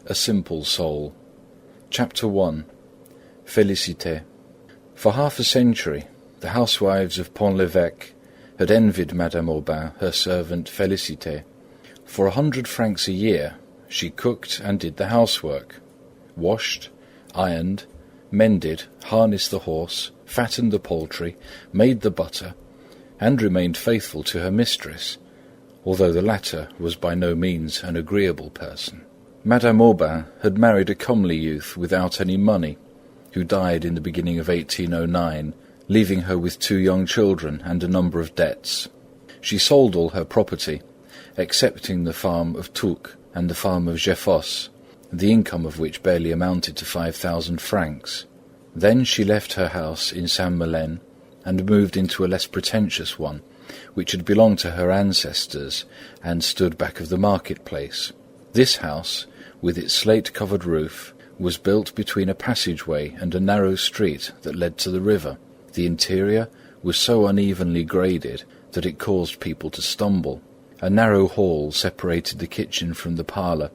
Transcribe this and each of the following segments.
A Simple Soul. Chapter 1. Félicité. For half a century, the housewives of Pont-l'Évêque had envied Madame Aubain her servant Félicité. For 100 francs a year, she cooked and did the housework, washed, ironed, mended, harnessed the horse, fattened the poultry, made the butter, and remained faithful to her mistress, although the latter was by no means an agreeable person. Madame Aubain had married a comely youth without any money, who died in the beginning of 1809, leaving her with 2 young children and a number of debts. She sold all her property, excepting the farm of Touques and the farm of Jeffos, the income of which barely amounted to 5,000 francs. Then she left her house in Saint-Melaine and moved into a less pretentious one, which had belonged to her ancestors and stood back of the market-place. This house, with its slate-covered roof, was built between a passageway and a narrow street that led to the river. The interior was so unevenly graded that it caused people to stumble. A narrow hall separated the kitchen from the parlour,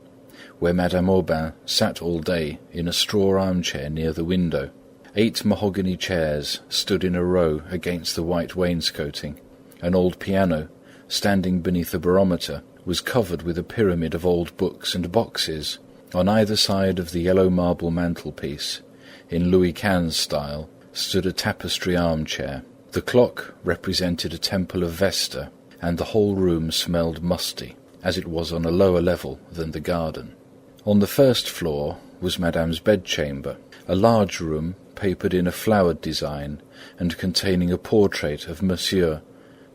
where Madame Aubain sat all day in a straw armchair near the window. 8 mahogany chairs stood in a row against the white wainscoting. An old piano, standing beneath a barometer, was covered with a pyramid of old books and boxes. On either side of the yellow marble mantelpiece, in Louis XV style, stood a tapestry armchair. The clock represented a temple of Vesta, and the whole room smelled musty, as it was on a lower level than the garden. On the first floor was Madame's bedchamber, a large room papered in a flowered design and containing a portrait of Monsieur,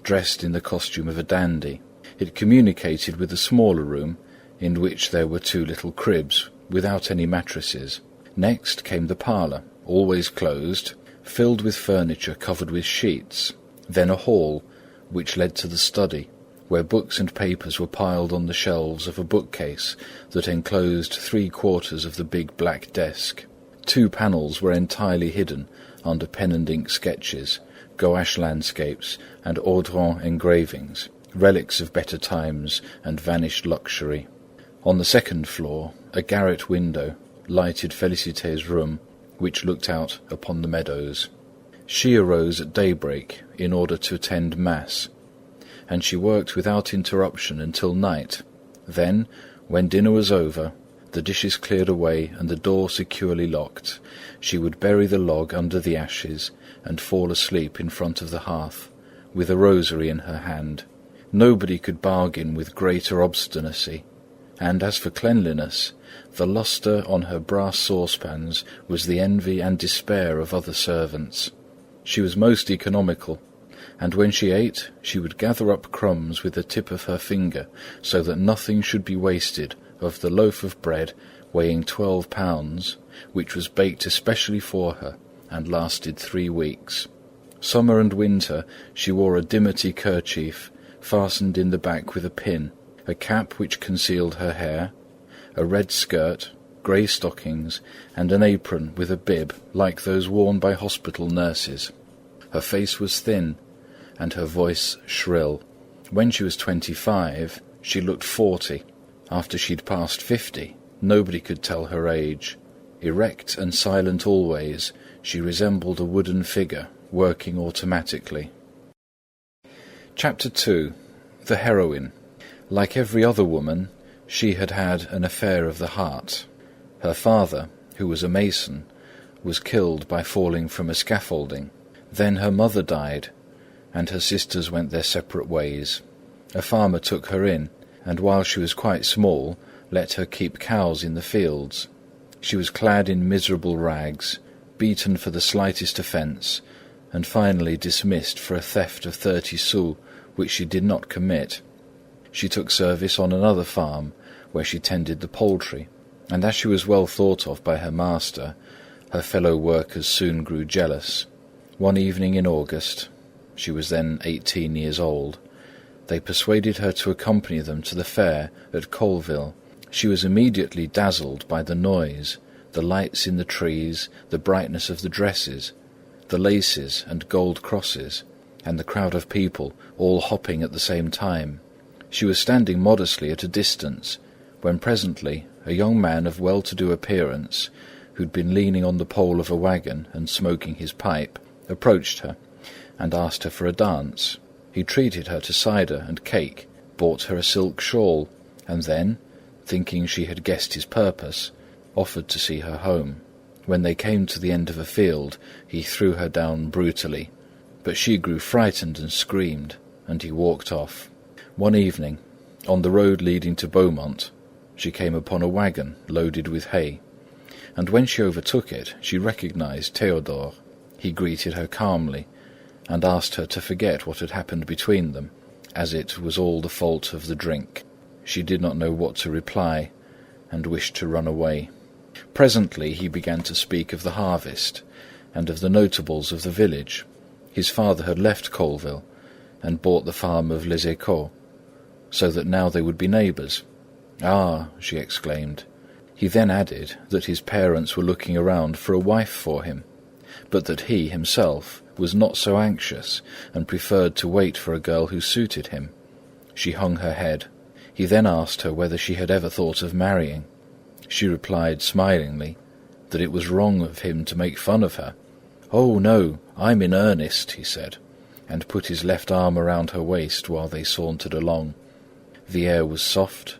dressed in the costume of a dandy. It communicated with a smaller room, in which there were 2 little cribs, without any mattresses. Next came the parlour, always closed, filled with furniture covered with sheets. Then a hall, which led to the study, where books and papers were piled on the shelves of a bookcase that enclosed 3/4 of the big black desk. 2 panels were entirely hidden under pen and ink sketches, gouache landscapes, and Audran engravings, relics of better times and vanished luxury. On the second floor, a garret window lighted Félicité's room, which looked out upon the meadows. She arose at daybreak in order to attend Mass, and she worked without interruption until night. Then, when dinner was over, the dishes cleared away and the door securely locked, she would bury the log under the ashes and fall asleep in front of the hearth, with a rosary in her hand. Nobody could bargain with greater obstinacy, and as for cleanliness, the lustre on her brass saucepans was the envy and despair of other servants. She was most economical, and when she ate, she would gather up crumbs with the tip of her finger, so that nothing should be wasted of the loaf of bread weighing 12 pounds, which was baked especially for her and lasted 3 weeks. Summer and winter she wore a dimity kerchief, fastened in the back with a pin, a cap which concealed her hair, a red skirt, grey stockings, and an apron with a bib like those worn by hospital nurses. Her face was thin, and her voice shrill. When she was 25, she looked 40. After she'd passed 50, nobody could tell her age. Erect and silent always, she resembled a wooden figure working automatically. Chapter 2. The Heroine. Like every other woman, she had had an affair of the heart. Her father, who was a mason, was killed by falling from a scaffolding. Then her mother died, and her sisters went their separate ways. A farmer took her in, and while she was quite small, let her keep cows in the fields. She was clad in miserable rags, beaten for the slightest offence, and finally dismissed for a theft of 30 sous, which she did not commit. She took service on another farm, where she tended the poultry, and as she was well thought of by her master, her fellow workers soon grew jealous. One evening in August, she was then 18 years old, they persuaded her to accompany them to the fair at Colleville. She was immediately dazzled by the noise, the lights in the trees, the brightness of the dresses, the laces and gold crosses, and the crowd of people all hopping at the same time. She was standing modestly at a distance, when presently a young man of well-to-do appearance, who'd been leaning on the pole of a wagon and smoking his pipe, approached her and asked her for a dance. He treated her to cider and cake, bought her a silk shawl, and then, thinking she had guessed his purpose, offered to see her home. When they came to the end of a field, he threw her down brutally, but she grew frightened and screamed, and he walked off. One evening, on the road leading to Beaumont, she came upon a wagon loaded with hay, and when she overtook it, she recognized Théodore. He greeted her calmly, and asked her to forget what had happened between them, as it was all the fault of the drink. She did not know what to reply, and wished to run away. Presently he began to speak of the harvest, and of the notables of the village. His father had left Colleville, and bought the farm of Les Échos, so that now they would be neighbours. "Ah!" she exclaimed. He then added that his parents were looking around for a wife for him, but that he himself was not so anxious and preferred to wait for a girl who suited him. She hung her head. He then asked her whether she had ever thought of marrying. She replied smilingly that it was wrong of him to make fun of her. "Oh, no, I'm in earnest," he said, and put his left arm around her waist while they sauntered along. The air was soft,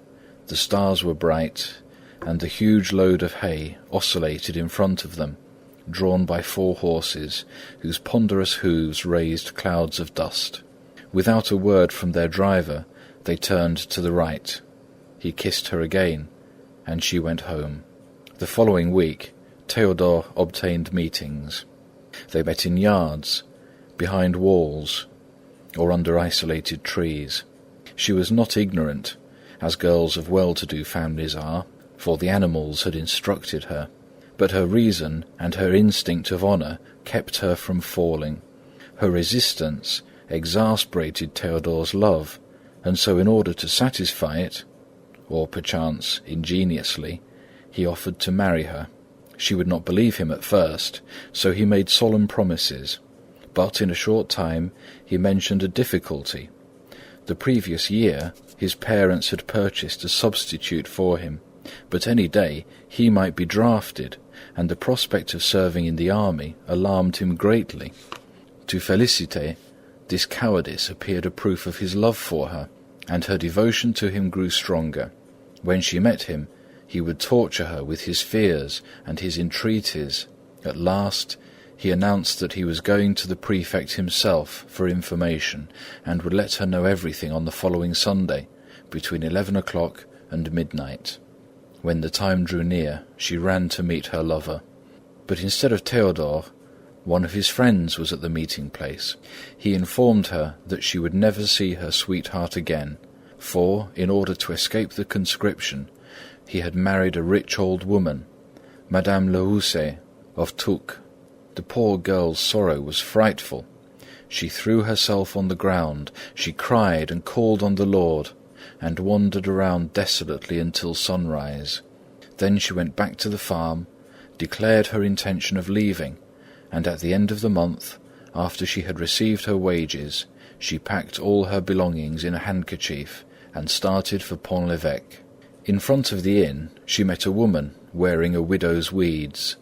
the stars were bright, and the huge load of hay oscillated in front of them, drawn by 4 horses, whose ponderous hooves raised clouds of dust. Without a word from their driver, they turned to the right. He kissed her again, and she went home. The following week, Théodore obtained meetings. They met in yards, behind walls, or under isolated trees. She was not ignorant, as girls of well-to-do families are, for the animals had instructed her, but her reason and her instinct of honour kept her from falling. Her resistance exasperated Théodore's love, and so in order to satisfy it, or perchance ingeniously, he offered to marry her. She would not believe him at first, so he made solemn promises, but in a short time he mentioned a difficulty. The previous year his parents had purchased a substitute for him, but any day he might be drafted, and the prospect of serving in the army alarmed him greatly. To Félicité, this cowardice appeared a proof of his love for her, and her devotion to him grew stronger. When she met him, he would torture her with his fears and his entreaties. At last, he announced that he was going to the prefect himself for information, and would let her know everything on the following Sunday, between 11 o'clock and midnight. When the time drew near, she ran to meet her lover. But instead of Théodore, one of his friends was at the meeting place. He informed her that she would never see her sweetheart again, for, in order to escape the conscription, he had married a rich old woman, Madame Le Houssaye of Touques. The poor girl's sorrow was frightful. She threw herself on the ground, she cried and called on the Lord, and wandered around desolately until sunrise. Then she went back to the farm, declared her intention of leaving, and at the end of the month, after she had received her wages, she packed all her belongings in a handkerchief and started for Pont-l'Évêque. In front of the inn, she met a woman wearing a widow's weeds,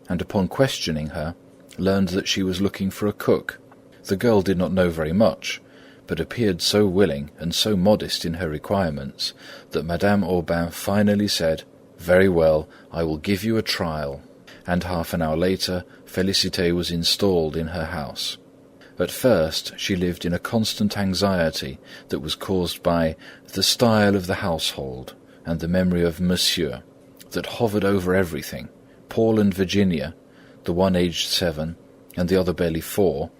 and upon questioning her, learned that she was looking for a cook. The girl did not know very much, but appeared so willing and so modest in her requirements that Madame Aubain finally said, "Very well, I will give you a trial," and half an hour later Félicité was installed in her house. At first she lived in a constant anxiety that was caused by the style of the household and the memory of Monsieur that hovered over everything. Paul and Virginia, the one aged 7 and the other barely 4,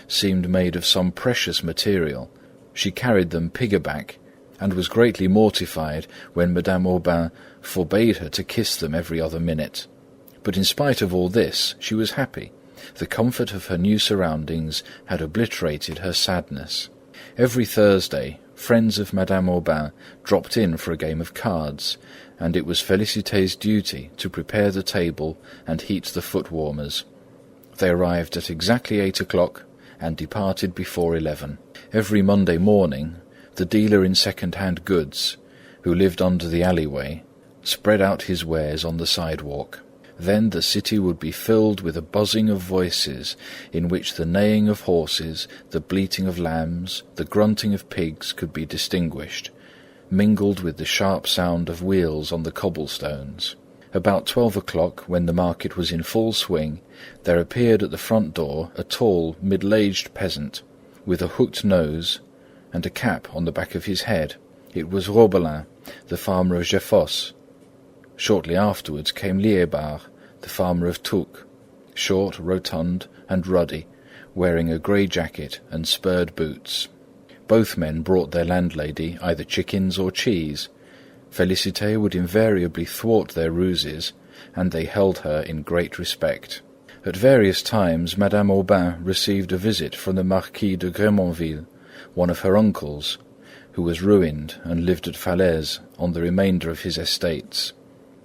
seemed made of some precious material. She carried them piggyback, and was greatly mortified when Madame Aubain forbade her to kiss them every other minute. But in spite of all this, she was happy. The comfort of her new surroundings had obliterated her sadness. Every Thursday, friends of Madame Aubain dropped in for a game of cards, and it was Félicité's duty to prepare the table and heat the foot-warmers. They arrived at exactly 8 o'clock and departed before 11. Every Monday morning, the dealer in second-hand goods, who lived under the alleyway, spread out his wares on the sidewalk. Then the city would be filled with a buzzing of voices in which the neighing of horses, the bleating of lambs, the grunting of pigs could be distinguished, mingled with the sharp sound of wheels on the cobblestones. About 12 o'clock, when the market was in full swing, there appeared at the front door a tall, middle-aged peasant, with a hooked nose and a cap on the back of his head. It was Robelin, the farmer of Jefos. Shortly afterwards came Liébard, the farmer of Touques, short, rotund, and ruddy, wearing a grey jacket and spurred boots. Both men brought their landlady either chickens or cheese. Félicité would invariably thwart their ruses, and they held her in great respect. At various times Madame Aubain received a visit from the Marquis de Grémonville, one of her uncles, who was ruined and lived at Falaise on the remainder of his estates.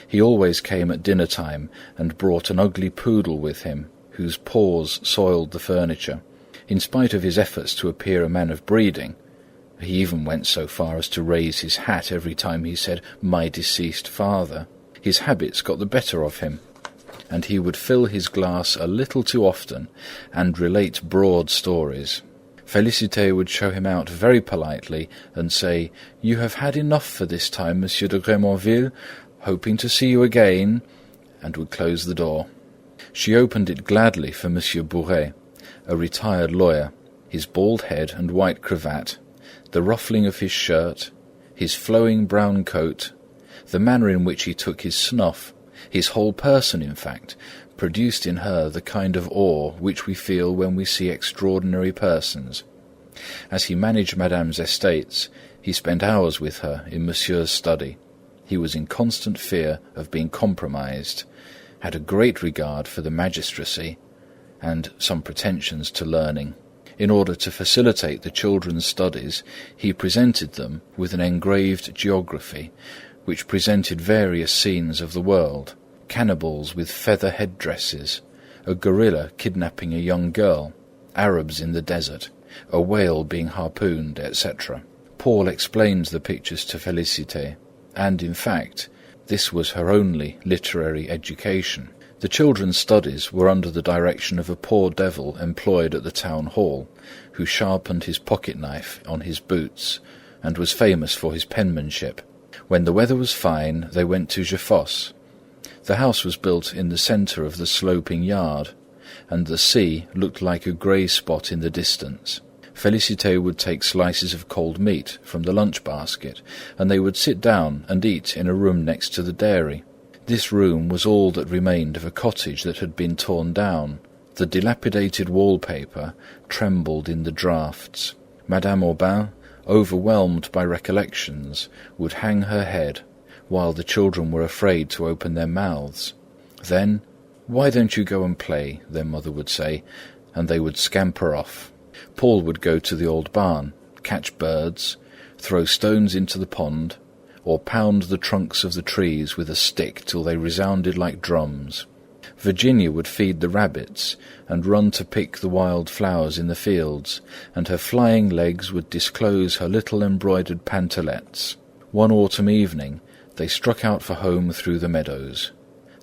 He always came at dinner-time and brought an ugly poodle with him, whose paws soiled the furniture. In spite of his efforts to appear a man of breeding, he even went so far as to raise his hat every time he said, "My deceased father." His habits got the better of him, and he would fill his glass a little too often and relate broad stories. Félicité would show him out very politely and say, "You have had enough for this time, Monsieur de Grémonville, hoping to see you again," and would close the door. She opened it gladly for Monsieur Bouret, a retired lawyer, his bald head and white cravat, the ruffling of his shirt, his flowing brown coat, the manner in which he took his snuff, his whole person, in fact, produced in her the kind of awe which we feel when we see extraordinary persons. As he managed Madame's estates, he spent hours with her in Monsieur's study. He was in constant fear of being compromised, had a great regard for the magistracy, and some pretensions to learning. In order to facilitate the children's studies, he presented them with an engraved geography, which presented various scenes of the world, cannibals with feather head-dresses, a gorilla kidnapping a young girl, Arabs in the desert, a whale being harpooned, etc. Paul explained the pictures to Félicité, and in fact, this was her only literary education. The children's studies were under the direction of a poor devil employed at the town hall, who sharpened his pocket-knife on his boots, and was famous for his penmanship. When the weather was fine, they went to Jefos. The house was built in the centre of the sloping yard, and the sea looked like a grey spot in the distance. Félicité would take slices of cold meat from the lunch-basket, and they would sit down and eat in a room next to the dairy. This room was all that remained of a cottage that had been torn down. The dilapidated wallpaper trembled in the draughts. Madame Aubain, overwhelmed by recollections, would hang her head, while the children were afraid to open their mouths. Then, "Why don't you go and play?" their mother would say, and they would scamper off. Paul would go to the old barn, catch birds, throw stones into the pond, or pound the trunks of the trees with a stick till they resounded like drums. Virginia would feed the rabbits and run to pick the wild flowers in the fields, and her flying legs would disclose her little embroidered pantalettes. One autumn evening they struck out for home through the meadows.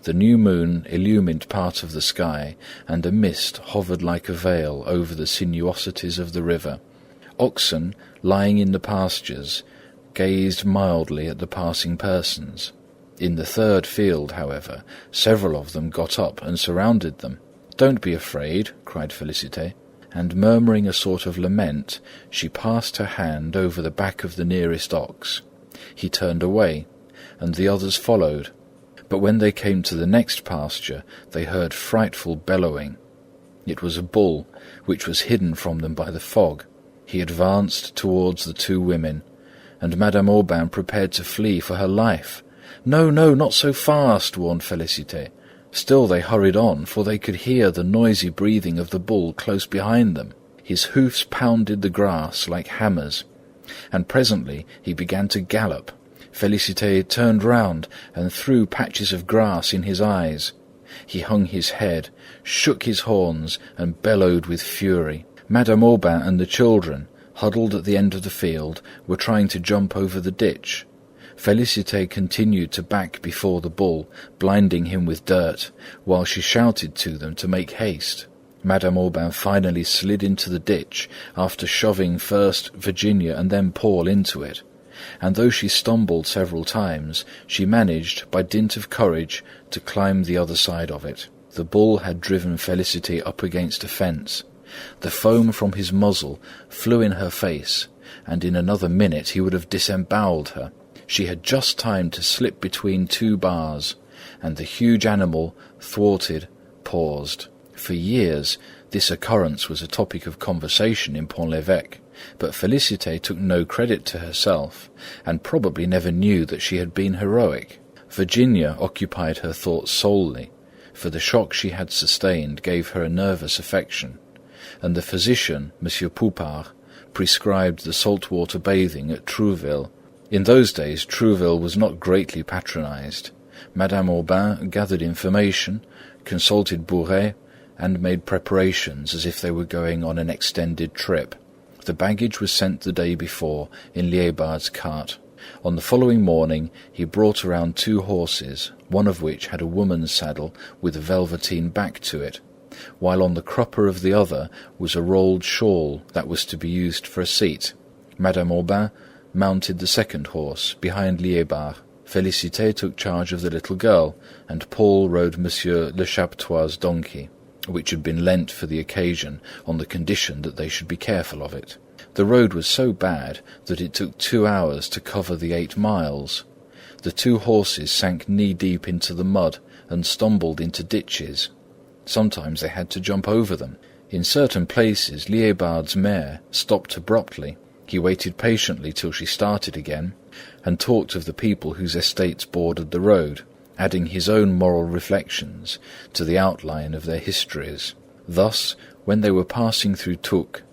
The new moon illumined part of the sky, and a mist hovered like a veil over the sinuosities of the river. Oxen, lying in the pastures, gazed mildly at the passing persons. In the third field, however, several of them got up and surrounded them. "Don't be afraid," cried Félicité, and murmuring a sort of lament, she passed her hand over the back of the nearest ox. He turned away, and the others followed. But when they came to the next pasture, they heard frightful bellowing. It was a bull, which was hidden from them by the fog. He advanced towards the two women, and Madame Aubain prepared to flee for her life. "No, no, not so fast," warned Félicité. Still they hurried on, for they could hear the noisy breathing of the bull close behind them. His hoofs pounded the grass like hammers, and presently he began to gallop. Félicité turned round and threw patches of grass in his eyes. He hung his head, shook his horns, and bellowed with fury. Madame Aubain and the children, huddled at the end of the field, were trying to jump over the ditch. Félicité continued to back before the bull, blinding him with dirt, while she shouted to them to make haste. Madame Aubain finally slid into the ditch after shoving first Virginia and then Paul into it, and though she stumbled several times, she managed, by dint of courage, to climb the other side of it. The bull had driven Félicité up against a fence. The foam from his muzzle flew in her face, and in another minute he would have disembowelled her. She had just time to slip between two bars, and the huge animal, thwarted, paused. For years this occurrence was a topic of conversation in Pont-l'Évêque, but Félicité took no credit to herself, and probably never knew that she had been heroic. Virginia occupied her thoughts solely, for the shock she had sustained gave her a nervous affection, and the physician, Monsieur Poupart, prescribed the saltwater bathing at Trouville. In those days Trouville was not greatly patronized. Madame Aubain gathered information, consulted Bouret, and made preparations as if they were going on an extended trip. The baggage was sent the day before in Liébard's cart. On the following morning he brought around 2 horses, one of which had a woman's saddle with a velveteen back to it, while on the crupper of the other was a rolled shawl that was to be used for a seat. Madame Aubain mounted the second horse, behind Liébard. Félicité took charge of the little girl, and Paul rode Monsieur Le Chapetois' donkey, which had been lent for the occasion on the condition that they should be careful of it. The road was so bad that it took 2 hours to cover the 8 miles. The 2 horses sank knee-deep into the mud and stumbled into ditches. Sometimes they had to jump over them. In certain places Liébard's mare stopped abruptly. He waited patiently till she started again, and talked of the people whose estates bordered the road, adding his own moral reflections to the outline of their histories. Thus, when they were passing through Touques,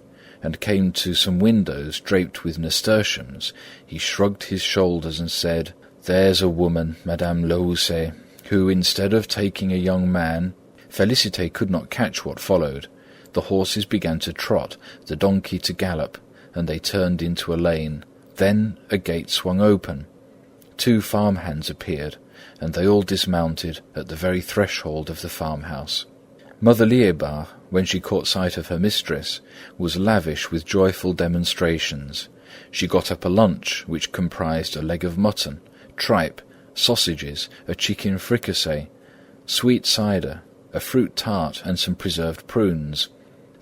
and came to some windows draped with nasturtiums, he shrugged his shoulders and said, "There's a woman, Madame Le Houssaye, who, instead of taking a young man—" Félicité could not catch what followed. The horses began to trot, the donkey to gallop, and they turned into a lane. Then a gate swung open. 2 farmhands appeared, and they all dismounted at the very threshold of the farmhouse. Mother Liébard, when she caught sight of her mistress, was lavish with joyful demonstrations. She got up a lunch which comprised a leg of mutton, tripe, sausages, a chicken fricassee, sweet cider, a fruit tart, and some preserved prunes.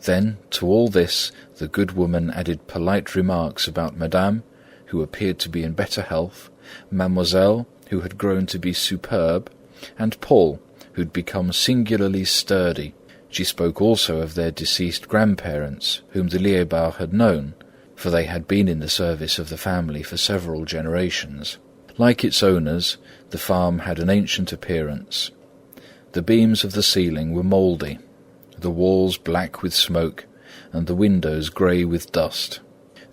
Then, to all this, the good woman added polite remarks about Madame, who appeared to be in better health, Mademoiselle, who had grown to be superb, and Paul, who had become singularly sturdy. She spoke also of their deceased grandparents, whom the Liébards had known, for they had been in the service of the family for several generations. Like its owners, the farm had an ancient appearance. The beams of the ceiling were mouldy, the walls black with smoke, and the windows grey with dust.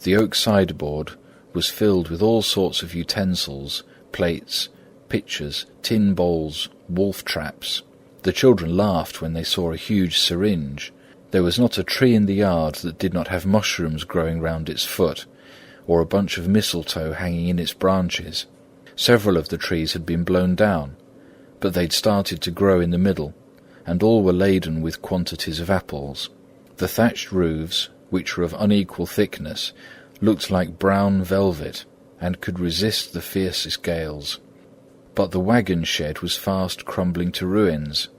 The oak sideboard was filled with all sorts of utensils, plates, pitchers, tin bowls, wolf traps. The children laughed when they saw a huge syringe. There was not a tree in the yard that did not have mushrooms growing round its foot, or a bunch of mistletoe hanging in its branches. Several of the trees had been blown down, but they'd started to grow in the middle, and all were laden with quantities of apples. The thatched roofs, which were of unequal thickness, looked like brown velvet, and could resist the fiercest gales. But the wagon shed was fast crumbling to ruins.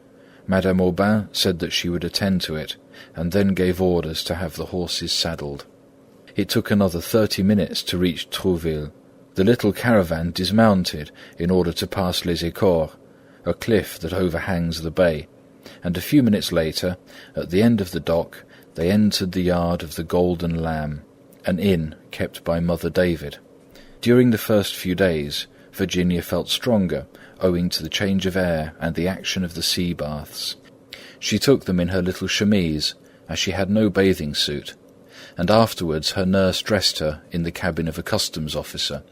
Madame Aubain said that she would attend to it, and then gave orders to have the horses saddled. It took another 30 minutes to reach Trouville. The little caravan dismounted in order to pass Les Écores, a cliff that overhangs the bay, and a few minutes later, at the end of the dock, they entered the yard of the Golden Lamb, an inn kept by Mother David. During the first few days, Virginia felt stronger, owing to the change of air and the action of the sea baths. She took them in her little chemise, as she had no bathing suit, and afterwards her nurse dressed her in the cabin of a customs officer,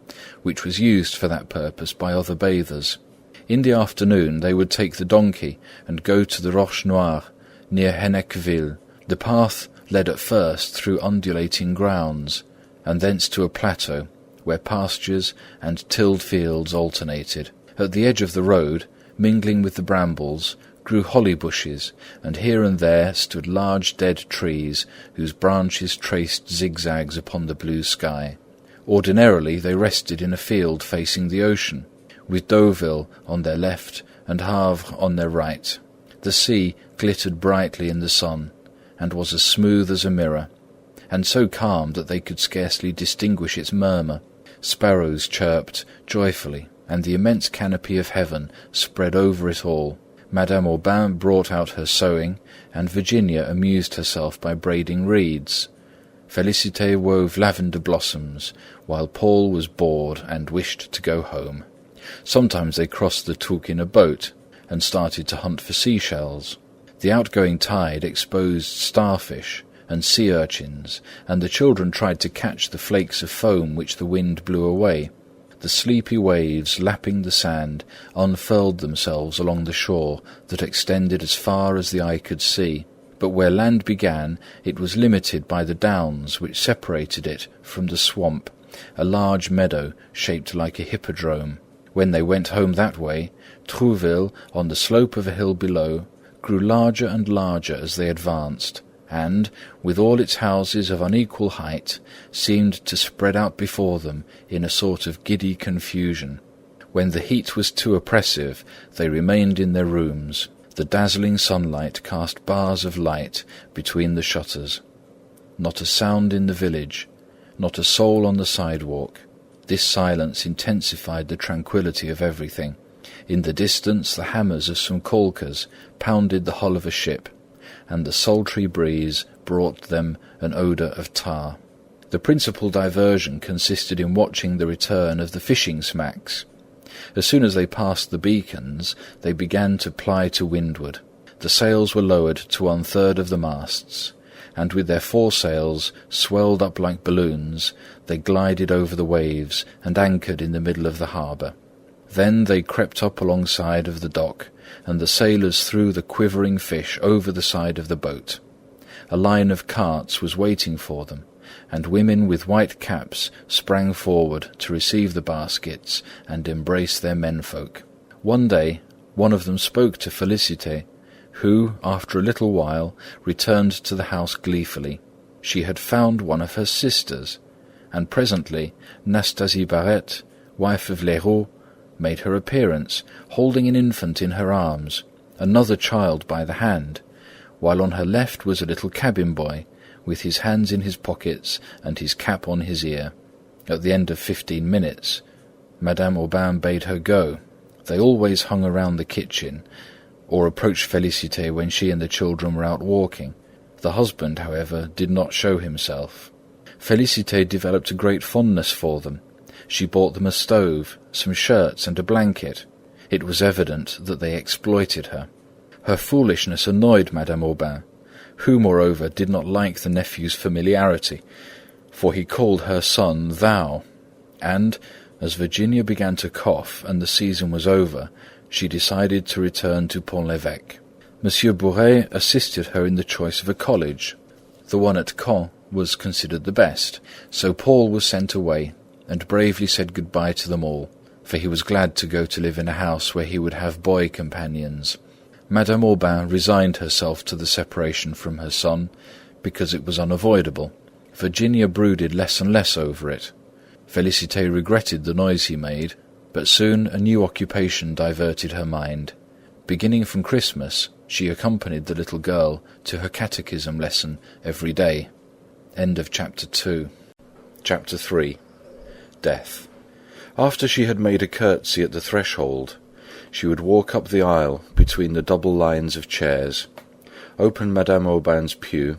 which was used for that purpose by other bathers. In the afternoon they would take the donkey and go to the Roche Noire, near Hennequeville. The path led at first through undulating grounds, and thence to a plateau, where pastures and tilled fields alternated. At the edge of the road, mingling with the brambles, grew holly bushes, and here and there stood large dead trees whose branches traced zigzags upon the blue sky. Ordinarily they rested in a field facing the ocean, with Deauville on their left and Havre on their right. The sea glittered brightly in the sun, and was as smooth as a mirror, and so calm that they could scarcely distinguish its murmur. Sparrows chirped joyfully, and the immense canopy of heaven spread over it all. Madame Aubain brought out her sewing, and Virginia amused herself by braiding reeds. Félicité wove lavender blossoms, while Paul was bored and wished to go home. Sometimes they crossed the Touques in a boat, and started to hunt for seashells. The outgoing tide exposed starfish and sea urchins, and the children tried to catch the flakes of foam which the wind blew away. The sleepy waves, lapping the sand, unfurled themselves along the shore that extended as far as the eye could see. But where land began, it was limited by the downs which separated it from the swamp, a large meadow shaped like a hippodrome. When they went home that way, Trouville, on the slope of a hill below, grew larger and larger as they advanced, and, with all its houses of unequal height, seemed to spread out before them in a sort of giddy confusion. When the heat was too oppressive, they remained in their rooms. The dazzling sunlight cast bars of light between the shutters. Not a sound in the village, not a soul on the sidewalk. This silence intensified the tranquillity of everything. In the distance, the hammers of some caulkers pounded the hull of a ship, and the sultry breeze brought them an odour of tar. The principal diversion consisted in watching the return of the fishing smacks. As soon as they passed the beacons, they began to ply to windward. The sails were lowered to 1/3 of the masts, and with their foresails swelled up like balloons, they glided over the waves and anchored in the middle of the harbour. Then they crept up alongside of the dock, and the sailors threw the quivering fish over the side of the boat. A line of carts was waiting for them, and women with white caps sprang forward to receive the baskets and embrace their menfolk. One day, one of them spoke to Félicité, who, after a little while, returned to the house gleefully. She had found one of her sisters, and presently Nastasie Barrette, wife of Léraud, made her appearance, holding an infant in her arms, another child by the hand, while on her left was a little cabin boy, with his hands in his pockets and his cap on his ear. At the end of 15 minutes, Madame Aubain bade her go. They always hung around the kitchen, or approached Félicité when she and the children were out walking. The husband, however, did not show himself. Félicité developed a great fondness for them. She bought them a stove, some shirts and a blanket. It was evident that they exploited her. Her foolishness annoyed Madame Aubain, who, moreover, did not like the nephew's familiarity, for he called her son thou, and, as Virginia began to cough and the season was over, she decided to return to Pont-l'Évêque. Monsieur Bouret assisted her in the choice of a college. The one at Caen was considered the best, so Paul was sent away, and bravely said goodbye to them all, for he was glad to go to live in a house where he would have boy companions. Madame Aubain resigned herself to the separation from her son, because it was unavoidable. Virginia brooded less and less over it. Félicité regretted the noise he made, but soon a new occupation diverted her mind. Beginning from Christmas, she accompanied the little girl to her catechism lesson every day. End of Chapter 2. Chapter 3. Death. After she had made a curtsy at the threshold, she would walk up the aisle between the double lines of chairs, open Madame Aubain's pew,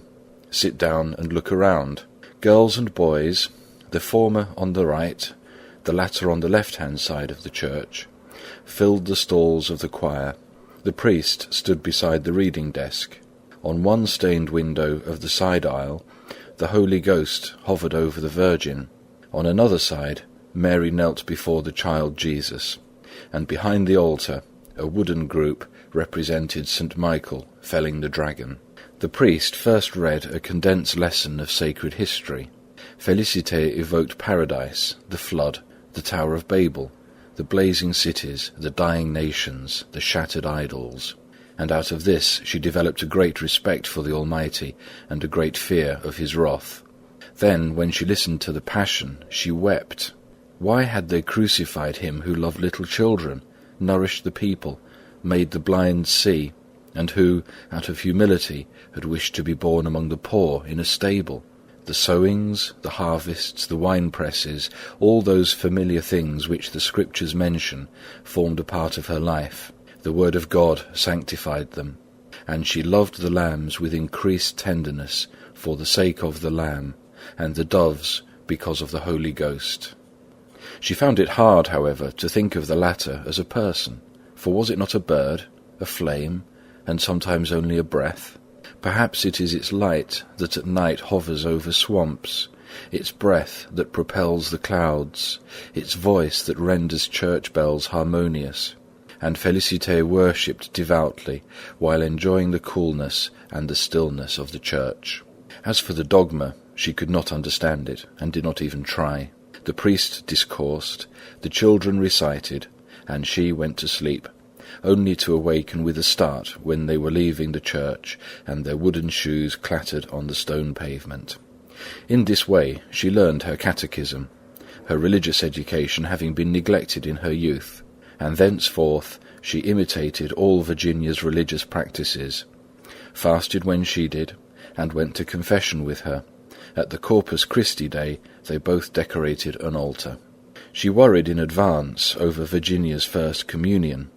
sit down and look around. Girls and boys, the former on the right, the latter on the left-hand side of the church, filled the stalls of the choir. The priest stood beside the reading desk. On one stained window of the side aisle, the Holy Ghost hovered over the Virgin. On another side, Mary knelt before the child Jesus, and behind the altar, a wooden group represented St. Michael felling the dragon. The priest first read a condensed lesson of sacred history. Félicité evoked paradise, the flood, the Tower of Babel, the blazing cities, the dying nations, the shattered idols. And out of this she developed a great respect for the Almighty and a great fear of His wrath. Then, when she listened to the Passion, she wept. Why had they crucified Him who loved little children, nourished the people, made the blind see, and who, out of humility, had wished to be born among the poor in a stable? The sowings, the harvests, the winepresses, all those familiar things which the Scriptures mention, formed a part of her life. The Word of God sanctified them, and she loved the lambs with increased tenderness for the sake of the Lamb, and the doves because of the Holy Ghost. She found it hard, however, to think of the latter as a person, for was it not a bird, a flame, and sometimes only a breath? Perhaps it is its light that at night hovers over swamps, its breath that propels the clouds, its voice that renders church bells harmonious. And Félicité worshipped devoutly while enjoying the coolness and the stillness of the church. As for the dogma, she could not understand it, and did not even try. The priest discoursed, the children recited, and she went to sleep, only to awaken with a start when they were leaving the church and their wooden shoes clattered on the stone pavement. In this way she learned her catechism, her religious education having been neglected in her youth, and thenceforth she imitated all Virginia's religious practices, fasted when she did, and went to confession with her. At the Corpus Christi Day they both decorated an altar. She worried in advance over Virginia's first communion.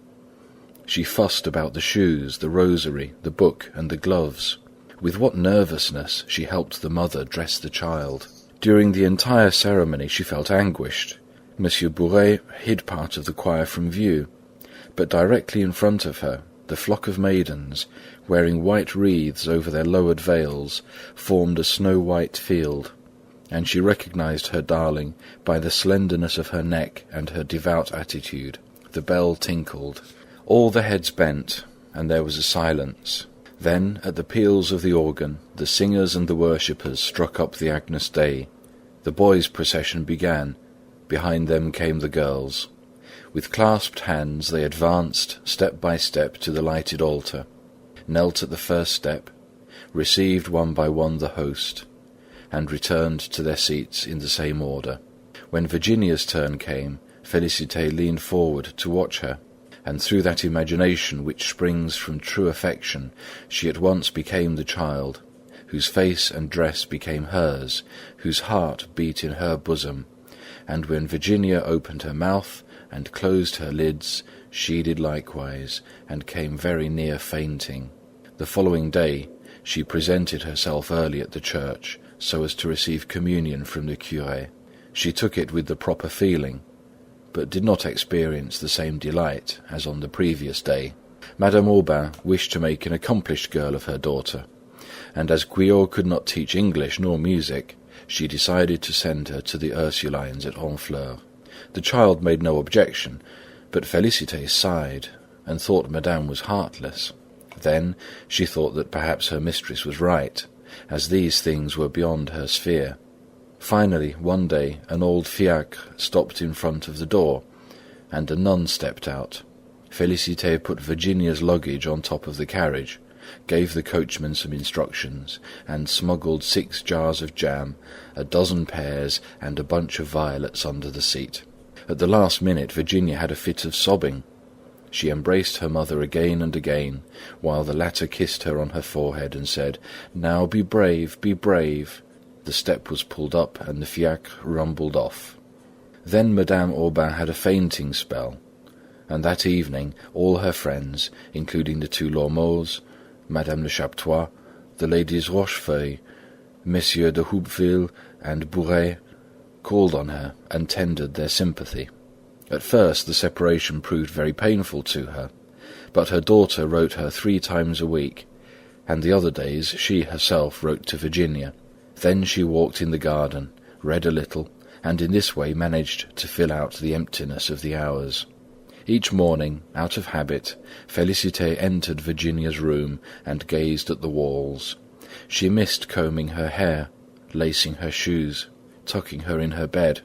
She fussed about the shoes, the rosary, the book, and the gloves. With what nervousness she helped the mother dress the child. During the entire ceremony she felt anguished. Monsieur Bouret hid part of the choir from view, but directly in front of her, the flock of maidens, wearing white wreaths over their lowered veils, formed a snow-white field, and she recognized her darling by the slenderness of her neck and her devout attitude. The bell tinkled. All the heads bent, and there was a silence. Then, at the peals of the organ, the singers and the worshippers struck up the Agnus Dei. The boys' procession began. Behind them came the girls. With clasped hands they advanced step by step to the lighted altar, knelt at the first step, received one by one the host, and returned to their seats in the same order. When Virginia's turn came, Félicité leaned forward to watch her, and through that imagination which springs from true affection, she at once became the child, whose face and dress became hers, whose heart beat in her bosom, and when Virginia opened her mouth and closed her lids, she did likewise, and came very near fainting. The following day she presented herself early at the church, so as to receive communion from the curé. She took it with the proper feeling, but did not experience the same delight as on the previous day. Madame Aubain wished to make an accomplished girl of her daughter, and as Guyot could not teach English nor music, she decided to send her to the Ursulines at Honfleur. The child made no objection, but Félicité sighed and thought Madame was heartless. Then she thought that perhaps her mistress was right, as these things were beyond her sphere. Finally, one day, an old fiacre stopped in front of the door, and a nun stepped out. Félicité put Virginia's luggage on top of the carriage, gave the coachman some instructions, and smuggled 6 jars of jam, a dozen pears, and a bunch of violets under the seat. At the last minute Virginia had a fit of sobbing. She embraced her mother again and again, while the latter kissed her on her forehead and said, "Now be brave, be brave." The step was pulled up and the fiacre rumbled off. Then Madame Aubain had a fainting spell, and that evening all her friends, including the 2 Lormeaux, Madame de Chaptois, the ladies Rochefeuille, Messieurs de Houppeville and Bouret, called on her and tendered their sympathy. At first the separation proved very painful to her, but her daughter wrote her 3 times a week, and the other days she herself wrote to Virginia. Then she walked in the garden, read a little, and in this way managed to fill out the emptiness of the hours. Each morning, out of habit, Félicité entered Virginia's room and gazed at the walls. She missed combing her hair, lacing her shoes. tucking her in her bed,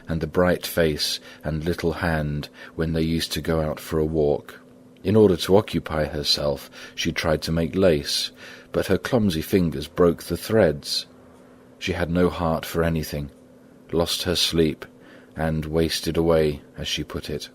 and the bright face and little hand when they used to go out for a walk. In order to occupy herself, she tried to make lace, but her clumsy fingers broke the threads. She had no heart for anything, lost her sleep, and wasted away, as she put it.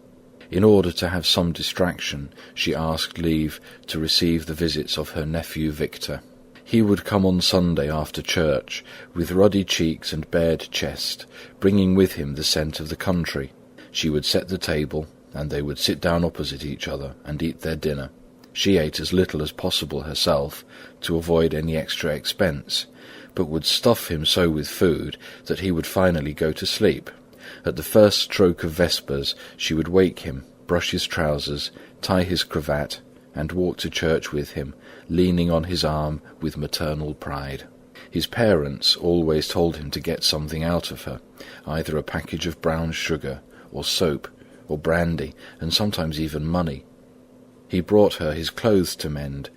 In order to have some distraction, she asked leave to receive the visits of her nephew Victor. He would come on Sunday after church, with ruddy cheeks and bared chest, bringing with him the scent of the country. She would set the table, and they would sit down opposite each other and eat their dinner. She ate as little as possible herself, to avoid any extra expense, but would stuff him so with food that he would finally go to sleep. At the first stroke of vespers she would wake him, brush his trousers, tie his cravat, and walk to church with him, leaning on his arm with maternal pride. His parents always told him to get something out of her, either a package of brown sugar, or soap, or brandy, and sometimes even money. He brought her his clothes to mend,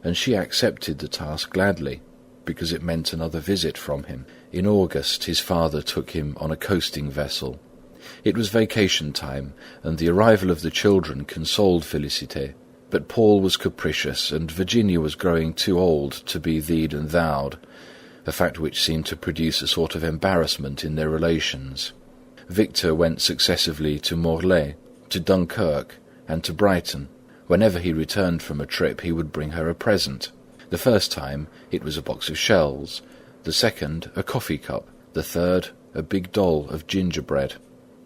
and she accepted the task gladly, because it meant another visit from him. In August his father took him on a coasting vessel. It was vacation time, and the arrival of the children consoled Félicité, but Paul was capricious, and Virginia was growing too old to be thee'd and thou'd, a fact which seemed to produce a sort of embarrassment in their relations. Victor went successively to Morlaix, to Dunkirk, and to Brighton. Whenever he returned from a trip he would bring her a present. The first time it was a box of shells, the second a coffee cup, the third a big doll of gingerbread.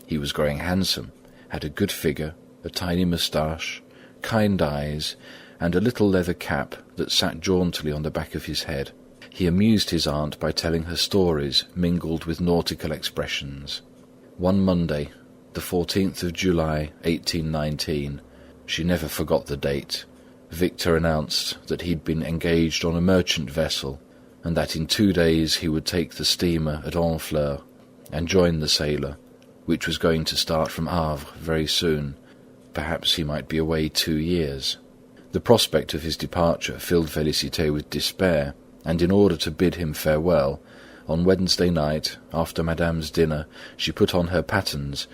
He was growing handsome, had a good figure, a tiny moustache, kind eyes, and a little leather cap that sat jauntily on the back of his head. He amused his aunt by telling her stories mingled with nautical expressions. One Monday, the 14th of July, 1819, she never forgot the date, Victor announced that he'd been engaged on a merchant vessel, and that in 2 days he would take the steamer at Honfleur and join the sailor, which was going to start from Havre very soon. Perhaps he might be away 2 years. The prospect of his departure filled Félicité with despair, and in order to bid him farewell, on Wednesday night, after Madame's dinner, she put on her pattens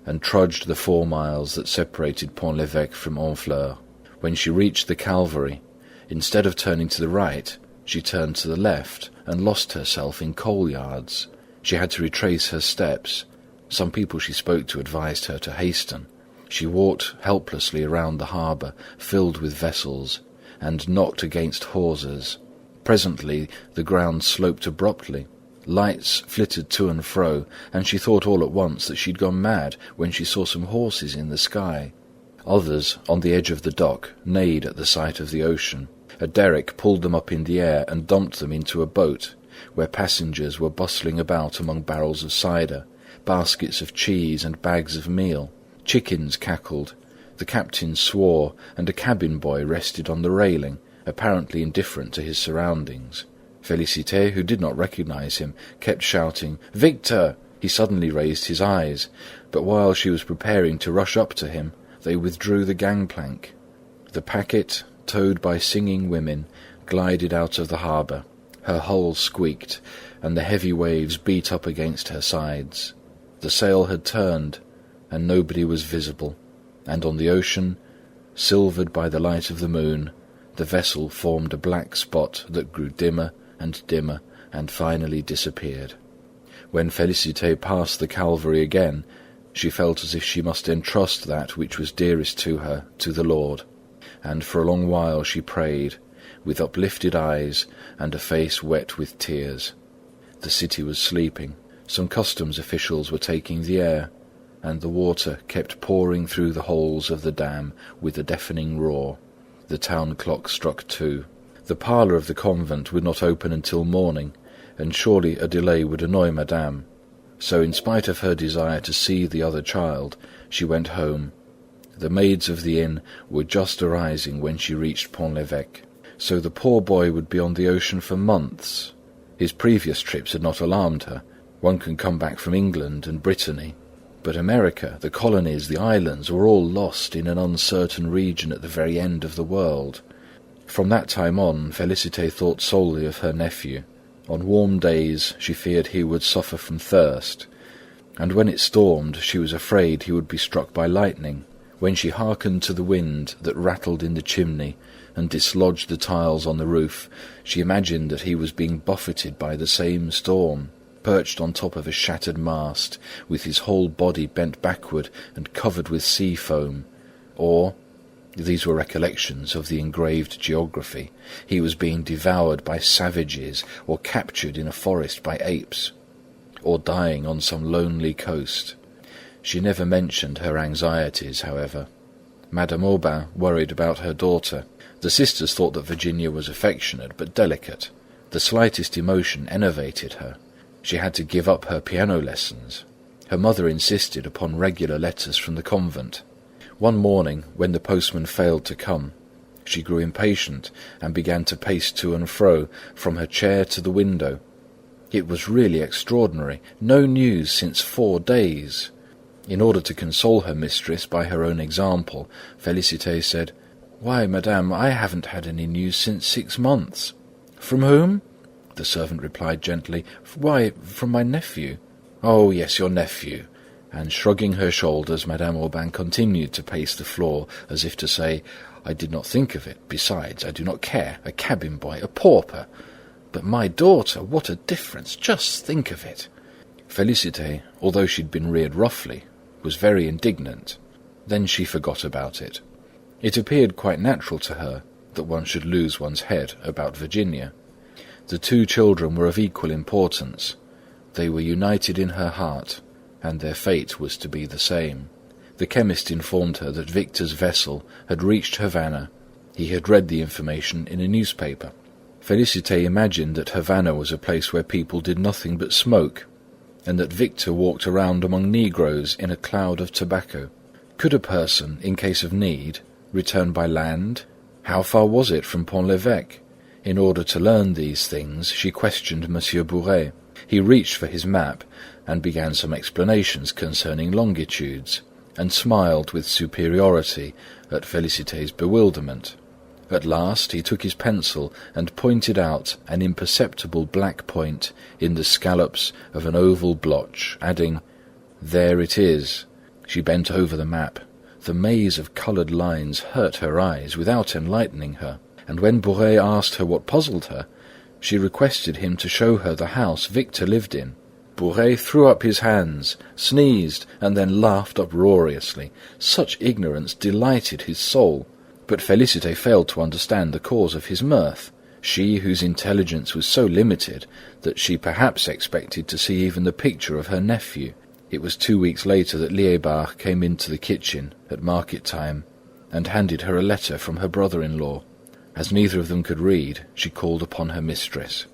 and trudged the 4 miles that separated Pont-l'Évêque from Honfleur. When she reached the Calvary, instead of turning to the right, she turned to the left and lost herself in coal yards. She had to retrace her steps. Some people she spoke to advised her to hasten. She walked helplessly around the harbour, filled with vessels, and knocked against hawsers. Presently the ground sloped abruptly. Lights flitted to and fro, and she thought all at once that she'd gone mad when she saw some horses in the sky. Others, on the edge of the dock, neighed at the sight of the ocean. A derrick pulled them up in the air and dumped them into a boat, where passengers were bustling about among barrels of cider, baskets of cheese and bags of meal. Chickens cackled, the captain swore, and a cabin boy rested on the railing, apparently indifferent to his surroundings. Félicité, who did not recognize him, kept shouting, "Victor!" He suddenly raised his eyes, but while she was preparing to rush up to him, they withdrew the gangplank. The packet, towed by singing women, glided out of the harbour. Her hull squeaked, and the heavy waves beat up against her sides. The sail had turned, and nobody was visible, and on the ocean, silvered by the light of the moon, the vessel formed a black spot that grew dimmer and finally disappeared. When Félicité passed the Calvary again, she felt as if she must entrust that which was dearest to her to the Lord, and for a long while she prayed, with uplifted eyes and a face wet with tears. The city was sleeping. Some customs officials were taking the air, and the water kept pouring through the holes of the dam with a deafening roar. The town clock struck 2. The parlour of the convent would not open until morning, and surely a delay would annoy Madame. So in spite of her desire to see the other child, she went home. The maids of the inn were just arising when she reached Pont-l'Évêque. So the poor boy would be on the ocean for months. His previous trips had not alarmed her. One can come back from England and Brittany. But America, the colonies, the islands, were all lost in an uncertain region at the very end of the world. From that time on, Félicité thought solely of her nephew. On warm days she feared he would suffer from thirst, and when it stormed she was afraid he would be struck by lightning. When she hearkened to the wind that rattled in the chimney and dislodged the tiles on the roof, she imagined that he was being buffeted by the same storm, perched on top of a shattered mast, with his whole body bent backward and covered with sea foam. Or, these were recollections of the engraved geography, he was being devoured by savages, or captured in a forest by apes, or dying on some lonely coast. She never mentioned her anxieties, however. Madame Aubain worried about her daughter. The sisters thought that Virginia was affectionate but delicate. The slightest emotion enervated her. She had to give up her piano lessons. Her mother insisted upon regular letters from the convent. One morning, when the postman failed to come, she grew impatient and began to pace to and fro from her chair to the window. It was really extraordinary. No news since 4 days. In order to console her mistress by her own example, Félicité said, "Why, madame, I haven't had any news since 6 months." "From whom?" The servant replied gently. "Why, from my nephew." "Oh, yes, your nephew." And shrugging her shoulders, Madame Aubain continued to pace the floor, as if to say, "I did not think of it. Besides, I do not care. A cabin boy, a pauper. But my daughter, what a difference! Just think of it!" Félicité, although she'd been reared roughly, was very indignant. Then she forgot about it. It appeared quite natural to her that one should lose one's head about Virginia. The 2 children were of equal importance. They were united in her heart, and their fate was to be the same. The chemist informed her that Victor's vessel had reached Havana. He had read the information in a newspaper. Félicité imagined that Havana was a place where people did nothing but smoke, and that Victor walked around among Negroes in a cloud of tobacco. Could a person, in case of need, return by land? How far was it from Pont-l'Évêque? In order to learn these things, she questioned Monsieur Bouret. He reached for his map and began some explanations concerning longitudes, and smiled with superiority at Félicité's bewilderment. At last he took his pencil and pointed out an imperceptible black point in the scallops of an oval blotch, adding, "There it is." She bent over the map. The maze of coloured lines hurt her eyes without enlightening her, and when Bouret asked her what puzzled her, she requested him to show her the house Victor lived in. Bouret threw up his hands, sneezed, and then laughed uproariously. Such ignorance delighted his soul. But Félicité failed to understand the cause of his mirth, she whose intelligence was so limited that she perhaps expected to see even the picture of her nephew. It was 2 weeks later that Liébard came into the kitchen at market time and handed her a letter from her brother-in-law. As neither of them could read, she called upon her mistress.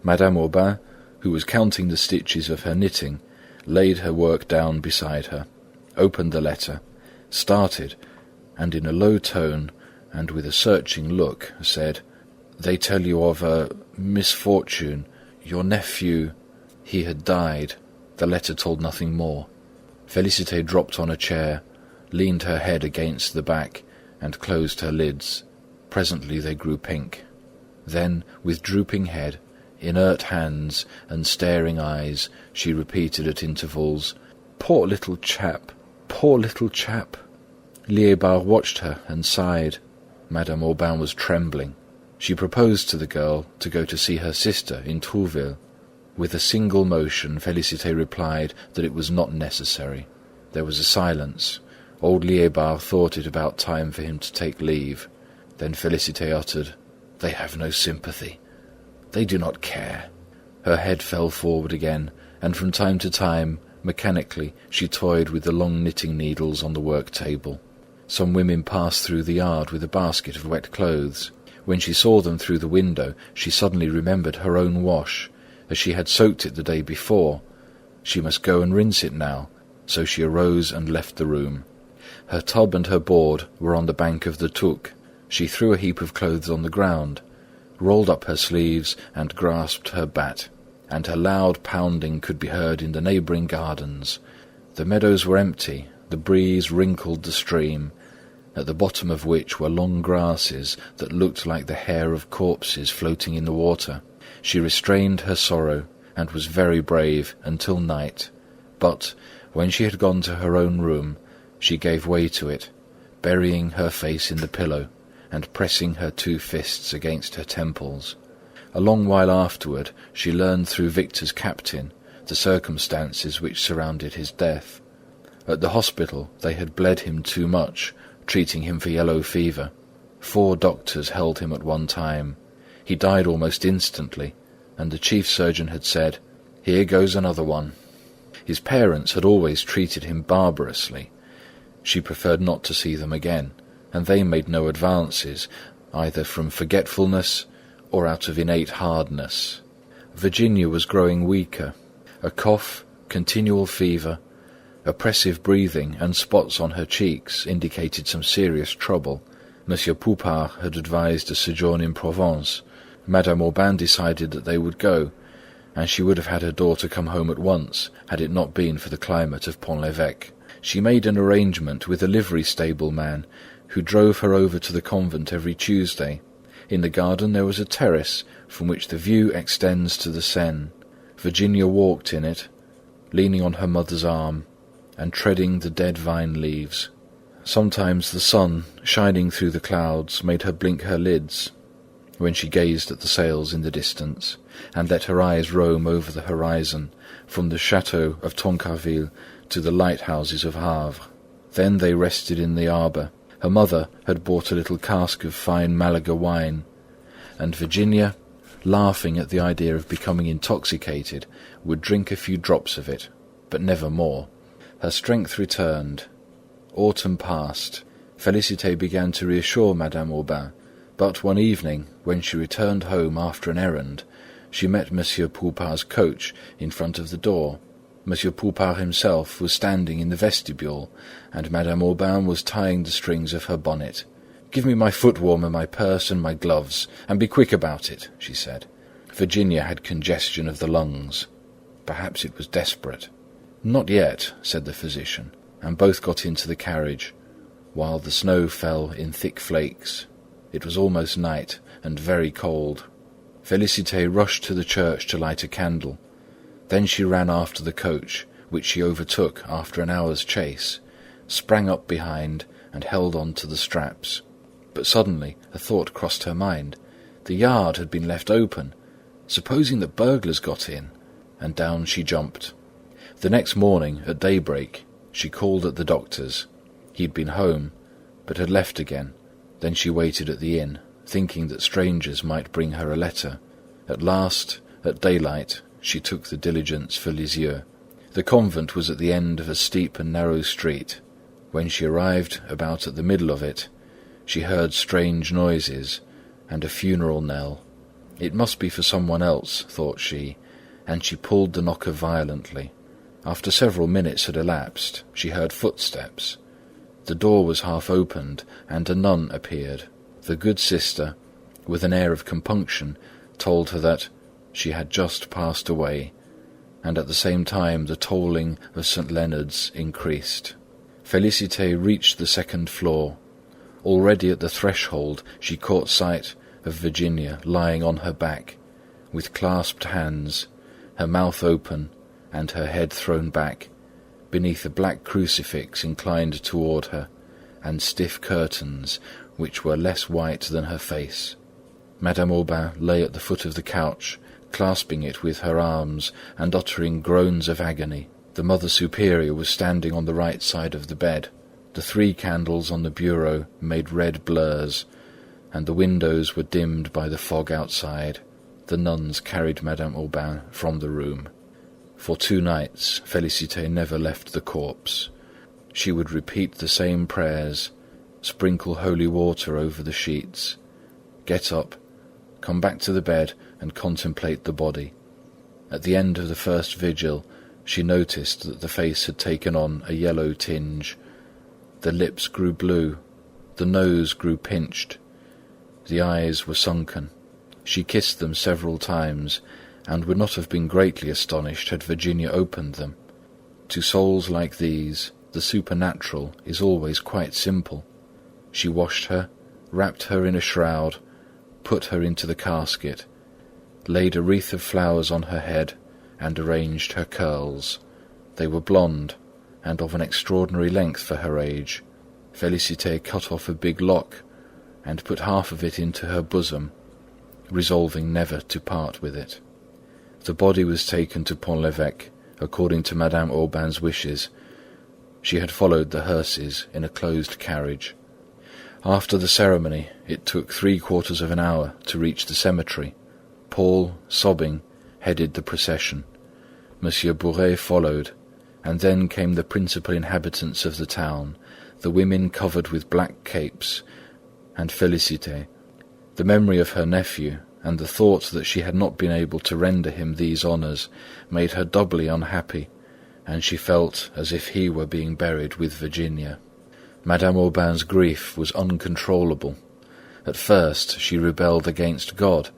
Madame Aubain, who was counting the stitches of her knitting, laid her work down beside her, opened the letter, started, and in a low tone and with a searching look said, "They tell you of a misfortune. Your nephew, he had died." The letter told nothing more. Félicité dropped on a chair, leaned her head against the back, and closed her lids. Presently they grew pink. Then, with drooping head, inert hands, and staring eyes, she repeated at intervals, "Poor little chap! Poor little chap!" Liébard watched her and sighed. Madame Aubain was trembling. She proposed to the girl to go to see her sister in Trouville. With a single motion, Félicité replied that it was not necessary. There was a silence. Old Liébard thought it about time for him to take leave. Then Félicité uttered, "They have no sympathy. They do not care." Her head fell forward again, and from time to time, mechanically, she toyed with the long knitting needles on the work table. Some women passed through the yard with a basket of wet clothes. When she saw them through the window, she suddenly remembered her own wash, as she had soaked it the day before. She must go and rinse it now, so she arose and left the room. Her tub and her board were on the bank of the Touques. She threw a heap of clothes on the ground, rolled up her sleeves and grasped her bat, and her loud pounding could be heard in the neighbouring gardens. The meadows were empty, the breeze wrinkled the stream, at the bottom of which were long grasses that looked like the hair of corpses floating in the water. She restrained her sorrow and was very brave until night, but when she had gone to her own room, she gave way to it, burying her face in the pillow and pressing her 2 fists against her temples. A long while afterward, she learned through Victor's captain the circumstances which surrounded his death. At the hospital, they had bled him too much, treating him for yellow fever. 4 doctors held him at one time. He died almost instantly, and the chief surgeon had said, "Here goes another one." His parents had always treated him barbarously. She preferred not to see them again, and they made no advances, either from forgetfulness or out of innate hardness. Virginia was growing weaker. A cough, continual fever, oppressive breathing, and spots on her cheeks indicated some serious trouble. Monsieur Poupart had advised a sojourn in Provence. Madame Aubain decided that they would go, and she would have had her daughter come home at once had it not been for the climate of Pont-l'Évêque. She made an arrangement with a livery stable man who drove her over to the convent every Tuesday. In the garden there was a terrace from which the view extends to the Seine. Virginia walked in it, leaning on her mother's arm and treading the dead vine leaves. Sometimes the sun, shining through the clouds, made her blink her lids when she gazed at the sails in the distance, and let her eyes roam over the horizon, from the chateau of Tancarville to the lighthouses of Havre. Then they rested in the arbour. Her mother had bought a little cask of fine Malaga wine, and Virginia, laughing at the idea of becoming intoxicated, would drink a few drops of it, but never more. Her strength returned. Autumn passed. Félicité began to reassure Madame Aubain, but one evening, when she returned home after an errand, she met Monsieur Poupart's coach in front of the door. Monsieur Poupart himself was standing in the vestibule, and Madame Aubain was tying the strings of her bonnet. "Give me my foot-warmer, my purse and my gloves, and be quick about it," she said. Virginia had congestion of the lungs. Perhaps it was desperate. "Not yet," said the physician, and both got into the carriage, while the snow fell in thick flakes. It was almost night, and very cold. Félicité rushed to the church to light a candle. Then she ran after the coach, which she overtook after an hour's chase, sprang up behind, and held on to the straps. But suddenly a thought crossed her mind. The yard had been left open. Supposing that burglars got in? And down she jumped. The next morning, at daybreak, she called at the doctor's. He'd been home, but had left again. Then she waited at the inn, thinking that strangers might bring her a letter. At last, at daylight, she took the diligence for Lisieux. The convent was at the end of a steep and narrow street. When she arrived about at the middle of it, she heard strange noises and a funeral knell. It must be for someone else, thought she, and she pulled the knocker violently. After several minutes had elapsed, she heard footsteps. The door was half opened, and a nun appeared. The good sister, with an air of compunction, told her that she had just passed away, and at the same time the tolling of St. Leonard's increased. Félicité reached the 2nd floor. Already at the threshold she caught sight of Virginia lying on her back, with clasped hands, her mouth open and her head thrown back, beneath a black crucifix inclined toward her, and stiff curtains which were less white than her face. Madame Aubain lay at the foot of the couch, clasping it with her arms and uttering groans of agony. The Mother Superior was standing on the right side of the bed. The 3 candles on the bureau made red blurs, and the windows were dimmed by the fog outside. The nuns carried Madame Aubain from the room. For 2 nights, Félicité never left the corpse. She would repeat the same prayers, sprinkle holy water over the sheets, get up, come back to the bed and contemplate the body. At the end of the first vigil, she noticed that the face had taken on a yellow tinge. The lips grew blue, the nose grew pinched, the eyes were sunken. She kissed them several times, and would not have been greatly astonished had Virginia opened them. To souls like these, the supernatural is always quite simple. She washed her, wrapped her in a shroud, put her into the casket, laid a wreath of flowers on her head, and arranged her curls. They were blonde, and of an extraordinary length for her age. Félicité cut off a big lock, and put half of it into her bosom, resolving never to part with it. The body was taken to Pont-l'Évêque, according to Madame Aubain's wishes. She had followed the hearses in a closed carriage. After the ceremony, it took 3/4 of an hour to reach the cemetery. Paul, sobbing, headed the procession. Monsieur Bouret followed, and then came the principal inhabitants of the town, the women covered with black capes, and Félicité. The memory of her nephew, and the thought that she had not been able to render him these honours, made her doubly unhappy, and she felt as if he were being buried with Virginia. Madame Aubain's grief was uncontrollable. At first she rebelled against God,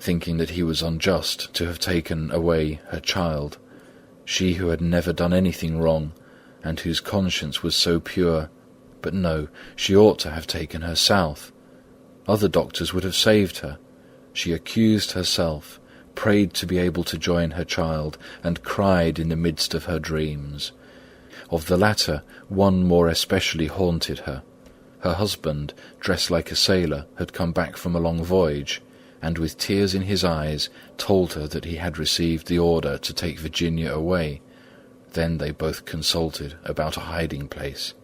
thinking that he was unjust to have taken away her child, she who had never done anything wrong, and whose conscience was so pure. But no, she ought to have taken her south. Other doctors would have saved her. She accused herself, prayed to be able to join her child, and cried in the midst of her dreams. Of the latter, one more especially haunted her. Her husband, dressed like a sailor, had come back from a long voyage, and with tears in his eyes told her that he had received the order to take Virginia away. Then they both consulted about a hiding place.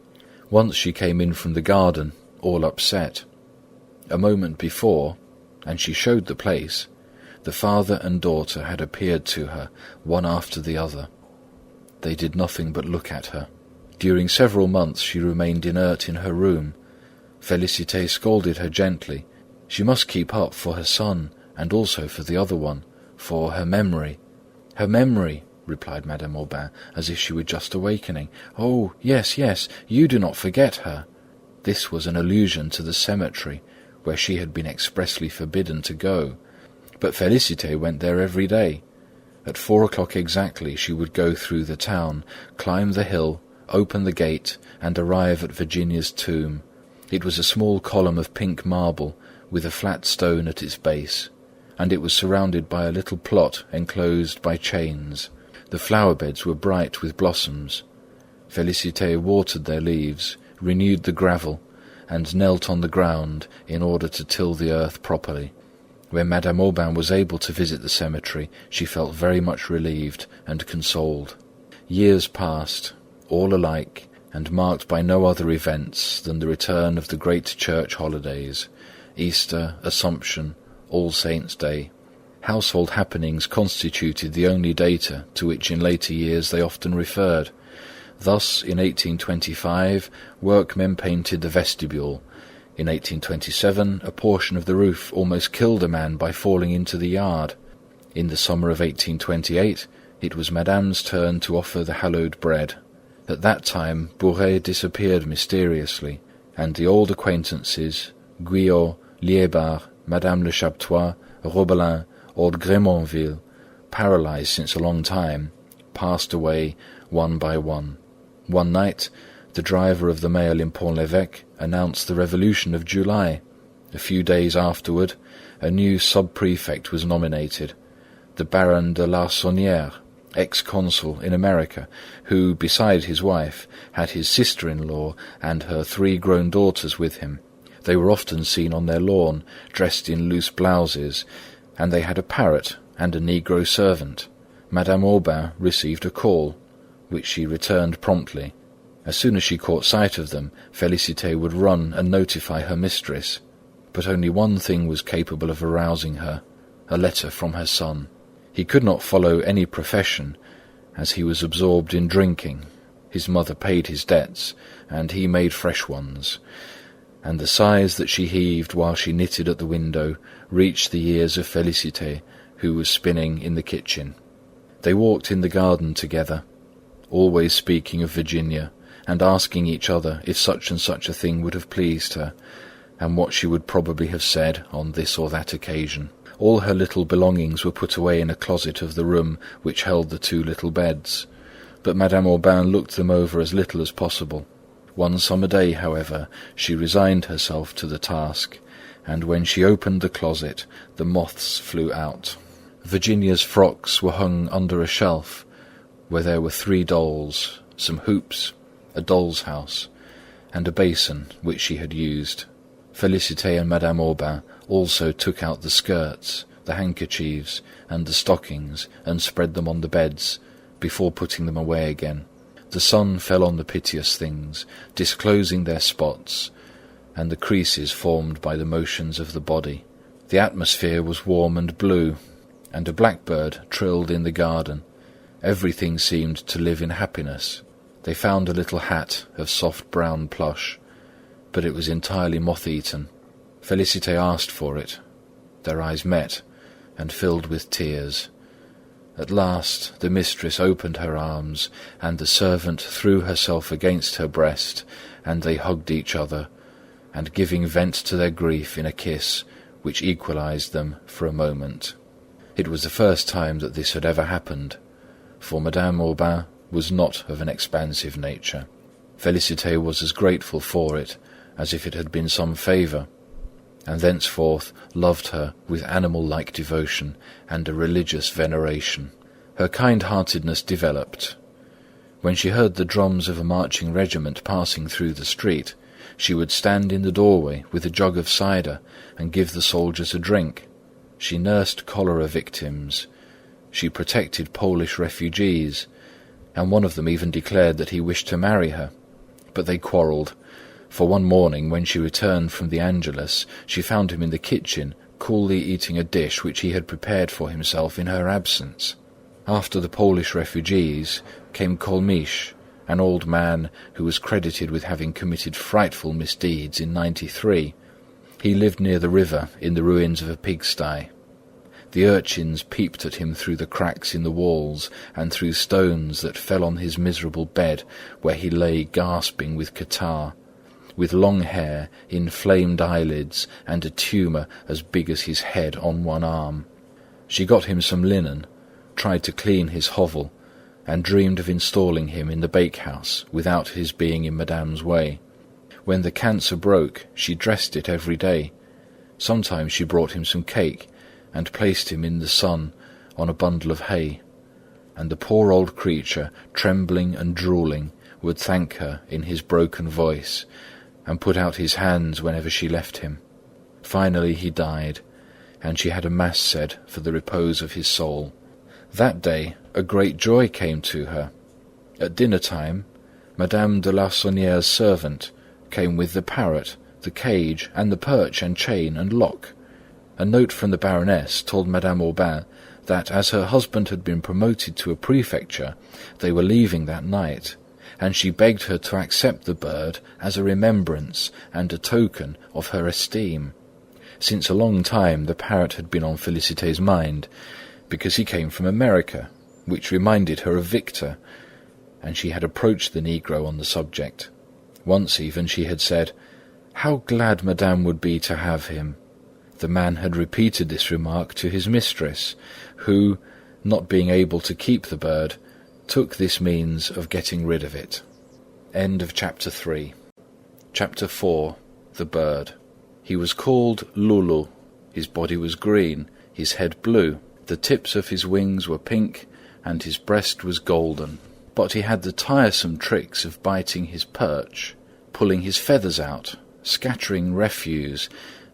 Once she came in from the garden, all upset. A moment before, and she showed the place, the father and daughter had appeared to her, one after the other. They did nothing but look at her. During several months she remained inert in her room. Félicité scolded her gently. She must keep up for her son, and also for the other one, for her memory. Her memory, replied Madame Aubain, as if she were just awakening. Oh, yes, yes, you do not forget her. This was an allusion to the cemetery, where she had been expressly forbidden to go. But Félicité went there every day. At 4 o'clock exactly she would go through the town, climb the hill, open the gate, and arrive at Virginia's tomb. It was a small column of pink marble, with a flat stone at its base, and it was surrounded by a little plot enclosed by chains. The flower beds were bright with blossoms. Félicité watered their leaves, renewed the gravel, and knelt on the ground in order to till the earth properly. When Madame Aubain was able to visit the cemetery, she felt very much relieved and consoled. Years passed, all alike, and marked by no other events than the return of the great church holidays, Easter, Assumption, All Saints' Day. Household happenings constituted the only data to which in later years they often referred. Thus, in 1825, workmen painted the vestibule. In 1827, a portion of the roof almost killed a man by falling into the yard. In the summer of 1828, it was Madame's turn to offer the hallowed bread. At that time, Bouret disappeared mysteriously, and the old acquaintances, Guyot, Liébard, Madame Le Chaptois, Robelin, old Grémonville, paralyzed since a long time, passed away one by one. One night, the driver of the mail in Pont-l'Évêque announced the Revolution of July. A few days afterward, a new sub-prefect was nominated, the Baron de Larsonnière, ex-consul in America, who, beside his wife, had his sister-in-law and her 3 grown daughters with him. They were often seen on their lawn, dressed in loose blouses, and they had a parrot and a Negro servant. Madame Aubain received a call, which she returned promptly. As soon as she caught sight of them, Félicité would run and notify her mistress. But only one thing was capable of arousing her, a letter from her son. He could not follow any profession, as he was absorbed in drinking. His mother paid his debts, and he made fresh ones. And the sighs that she heaved while she knitted at the window reached the ears of Félicité, who was spinning in the kitchen. They walked in the garden together, always speaking of Virginia, and asking each other if such and such a thing would have pleased her, and what she would probably have said on this or that occasion. All her little belongings were put away in a closet of the room which held the 2 little beds, but Madame Aubain looked them over as little as possible. One summer day, however, she resigned herself to the task, and when she opened the closet, the moths flew out. Virginia's frocks were hung under a shelf, where there were 3 dolls, some hoops, a doll's house, and a basin which she had used. Félicité and Madame Aubain also took out the skirts, the handkerchiefs, and the stockings, and spread them on the beds, before putting them away again. The sun fell on the piteous things, disclosing their spots, and the creases formed by the motions of the body. The atmosphere was warm and blue, and a blackbird trilled in the garden. Everything seemed to live in happiness. They found a little hat of soft brown plush, but it was entirely moth-eaten. Félicité asked for it. Their eyes met, and filled with tears. At last the mistress opened her arms, and the servant threw herself against her breast, and they hugged each other, and giving vent to their grief in a kiss which equalized them for a moment. It was the first time that this had ever happened, for Madame Aubain was not of an expansive nature. Félicité was as grateful for it as if it had been some favour, and thenceforth loved her with animal-like devotion and a religious veneration. Her kind-heartedness developed. When she heard the drums of a marching regiment passing through the street, she would stand in the doorway with a jug of cider and give the soldiers a drink. She nursed cholera victims. She protected Polish refugees, and one of them even declared that he wished to marry her. But they quarrelled, for one morning when she returned from the Angelus, she found him in the kitchen, coolly eating a dish which he had prepared for himself in her absence. After the Polish refugees came Kolmish, an old man who was credited with having committed frightful misdeeds in '93. He lived near the river in the ruins of a pigsty. The urchins peeped at him through the cracks in the walls and through stones that fell on his miserable bed, where he lay gasping with catarrh, with long hair, inflamed eyelids, and a tumour as big as his head on one arm. She got him some linen, tried to clean his hovel, and dreamed of installing him in the bakehouse without his being in Madame's way. When the cancer broke, she dressed it every day. Sometimes she brought him some cake, and placed him in the sun on a bundle of hay, and the poor old creature, trembling and drooling, would thank her in his broken voice, and put out his hands whenever she left him. Finally he died, and she had a mass said for the repose of his soul. That day a great joy came to her. At dinner-time, Madame de Larsonnière's servant came with the parrot, the cage, and the perch and chain and lock. A note from the Baroness told Madame Aubain that, as her husband had been promoted to a prefecture, they were leaving that night, and she begged her to accept the bird as a remembrance and a token of her esteem. Since a long time the parrot had been on Félicité's mind, because he came from America, which reminded her of Victor, and she had approached the negro on the subject. Once even she had said, "How glad Madame would be to have him." The man had repeated this remark to his mistress, who, not being able to keep the bird, took this means of getting rid of it. End of Chapter 3. Chapter 4. The Bird. He was called Lulu. His body was green, his head blue, the tips of his wings were pink, and his breast was golden. But he had the tiresome tricks of biting his perch, pulling his feathers out, scattering refuse,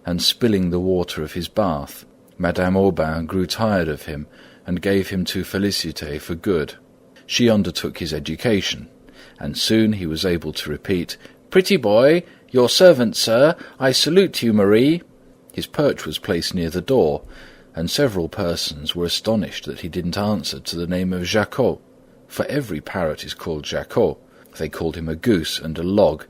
and spilling the water of his bath. Madame Aubain grew tired of him, and gave him to Félicité for good. She undertook his education, and soon he was able to repeat, "Pretty boy, your servant, sir, I salute you, Marie." His perch was placed near the door, and several persons were astonished that he didn't answer to the name of Jacot, for every parrot is called Jacot. They called him a goose and a log,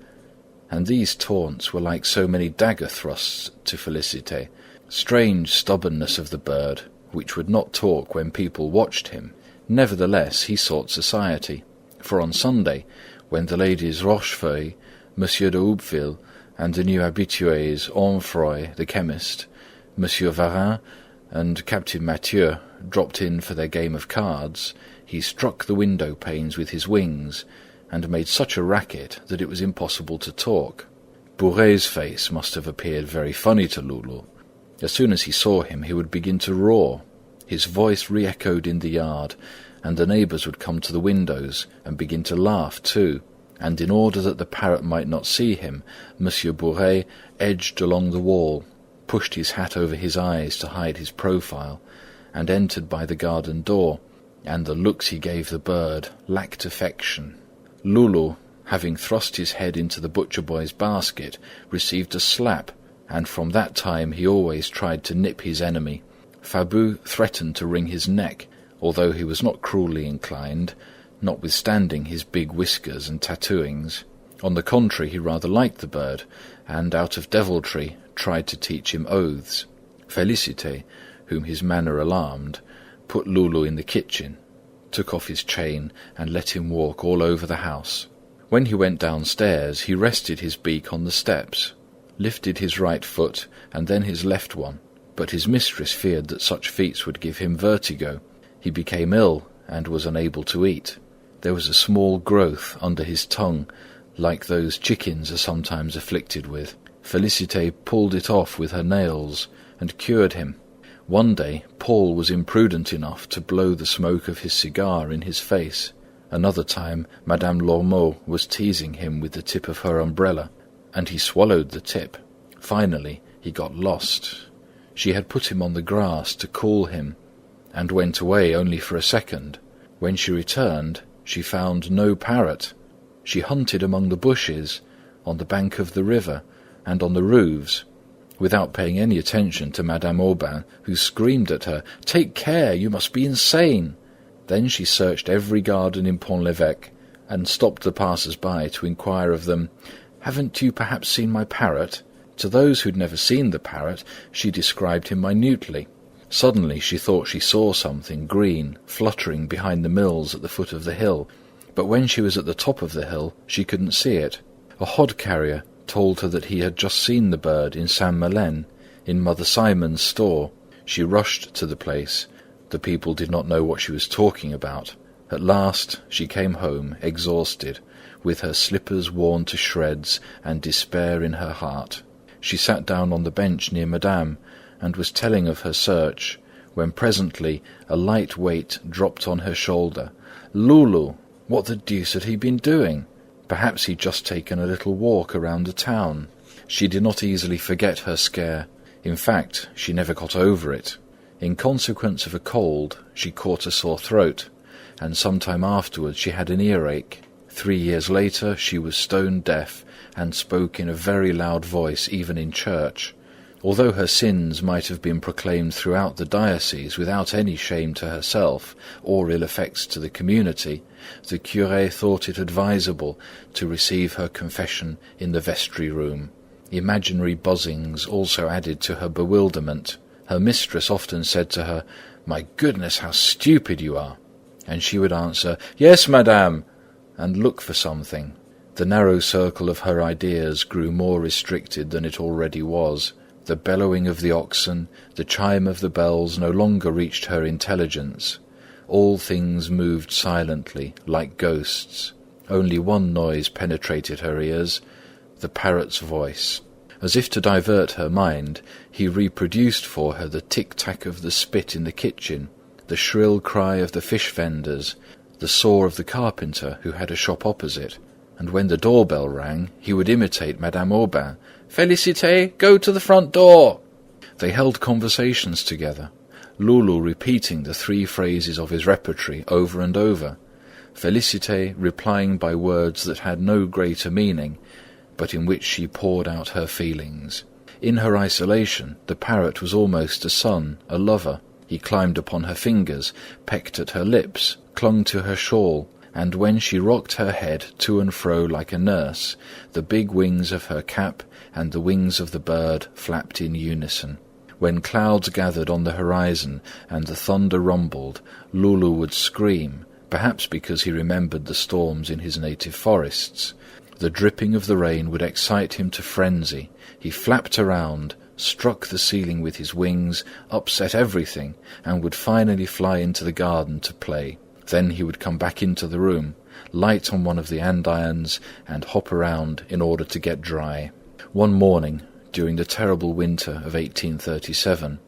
and these taunts were like so many dagger thrusts to Félicité. Strange stubbornness of the bird, which would not talk when people watched him. Nevertheless, he sought society, for on Sunday, when the ladies Rochefeuille, Monsieur de Houppeville, and the new habitués Onfroy, the chemist, Monsieur Varin, and Captain Mathieu dropped in for their game of cards, he struck the window-panes with his wings, and made such a racket that it was impossible to talk. Bouret's face must have appeared very funny to Lulu. As soon as he saw him, he would begin to roar. His voice re-echoed in the yard, and the neighbours would come to the windows and begin to laugh too, and in order that the parrot might not see him, Monsieur Bouret edged along the wall, pushed his hat over his eyes to hide his profile, and entered by the garden door, and the looks he gave the bird lacked affection. Loulou, having thrust his head into the butcher boy's basket, received a slap, and from that time he always tried to nip his enemy. Fabu threatened to wring his neck, although he was not cruelly inclined, notwithstanding his big whiskers and tattooings. On the contrary, he rather liked the bird, and out of deviltry tried to teach him oaths. Félicité, whom his manner alarmed, put Loulou in the kitchen, took off his chain, and let him walk all over the house. When he went downstairs, he rested his beak on the steps, lifted his right foot, and then his left one, but his mistress feared that such feats would give him vertigo. He became ill, and was unable to eat. There was a small growth under his tongue, like those chickens are sometimes afflicted with. Félicité pulled it off with her nails, and cured him. One day, Paul was imprudent enough to blow the smoke of his cigar in his face. Another time, Madame Lormeau was teasing him with the tip of her umbrella, and he swallowed the tip. Finally, he got lost. She had put him on the grass to cool him, and went away only for a second. When she returned, she found no parrot. She hunted among the bushes, on the bank of the river, and on the roofs, without paying any attention to Madame Aubain, who screamed at her, "Take care, you must be insane!" Then she searched every garden in Pont-l'Evêque, and stopped the passers-by to inquire of them, "Haven't you perhaps seen my parrot?" To those who'd never seen the parrot, she described him minutely. Suddenly she thought she saw something green fluttering behind the mills at the foot of the hill, but when she was at the top of the hill, she couldn't see it. A hod-carrier told her that he had just seen the bird in Saint-Melaine, in Mother Simon's store. She rushed to the place. The people did not know what she was talking about. At last she came home, exhausted, with her slippers worn to shreds and despair in her heart. She sat down on the bench near Madame, and was telling of her search, when presently a light weight dropped on her shoulder. Loulou! What the deuce had he been doing? Perhaps he'd just taken a little walk around the town. She did not easily forget her scare. In fact, she never got over it. In consequence of a cold, she caught a sore throat, and some time afterwards she had an earache. 3 years later she was stone deaf, and spoke in a very loud voice even in church. Although her sins might have been proclaimed throughout the diocese without any shame to herself or ill effects to the community, the curé thought it advisable to receive her confession in the vestry room. Imaginary buzzings also added to her bewilderment. Her mistress often said to her, "My goodness, how stupid you are!" And she would answer, "Yes, madame," and look for something. The narrow circle of her ideas grew more restricted than it already was. The bellowing of the oxen, the chime of the bells no longer reached her intelligence. All things moved silently, like ghosts. Only one noise penetrated her ears, the parrot's voice. As if to divert her mind, he reproduced for her the tic-tac of the spit in the kitchen, the shrill cry of the fish vendors, the saw of the carpenter who had a shop opposite. And when the doorbell rang, he would imitate Madame Aubain. "Félicité, go to the front door!" They held conversations together, Loulou repeating the 3 phrases of his repertory over and over, Félicité replying by words that had no greater meaning, but in which she poured out her feelings. In her isolation, the parrot was almost a son, a lover. He climbed upon her fingers, pecked at her lips, clung to her shawl, and when she rocked her head to and fro like a nurse, the big wings of her cap and the wings of the bird flapped in unison. When clouds gathered on the horizon and the thunder rumbled, Loulou would scream, perhaps because he remembered the storms in his native forests. The dripping of the rain would excite him to frenzy. He flapped around, struck the ceiling with his wings, upset everything, and would finally fly into the garden to play. Then he would come back into the room, light on one of the andirons, and hop around in order to get dry. One morning, during the terrible winter of 1837,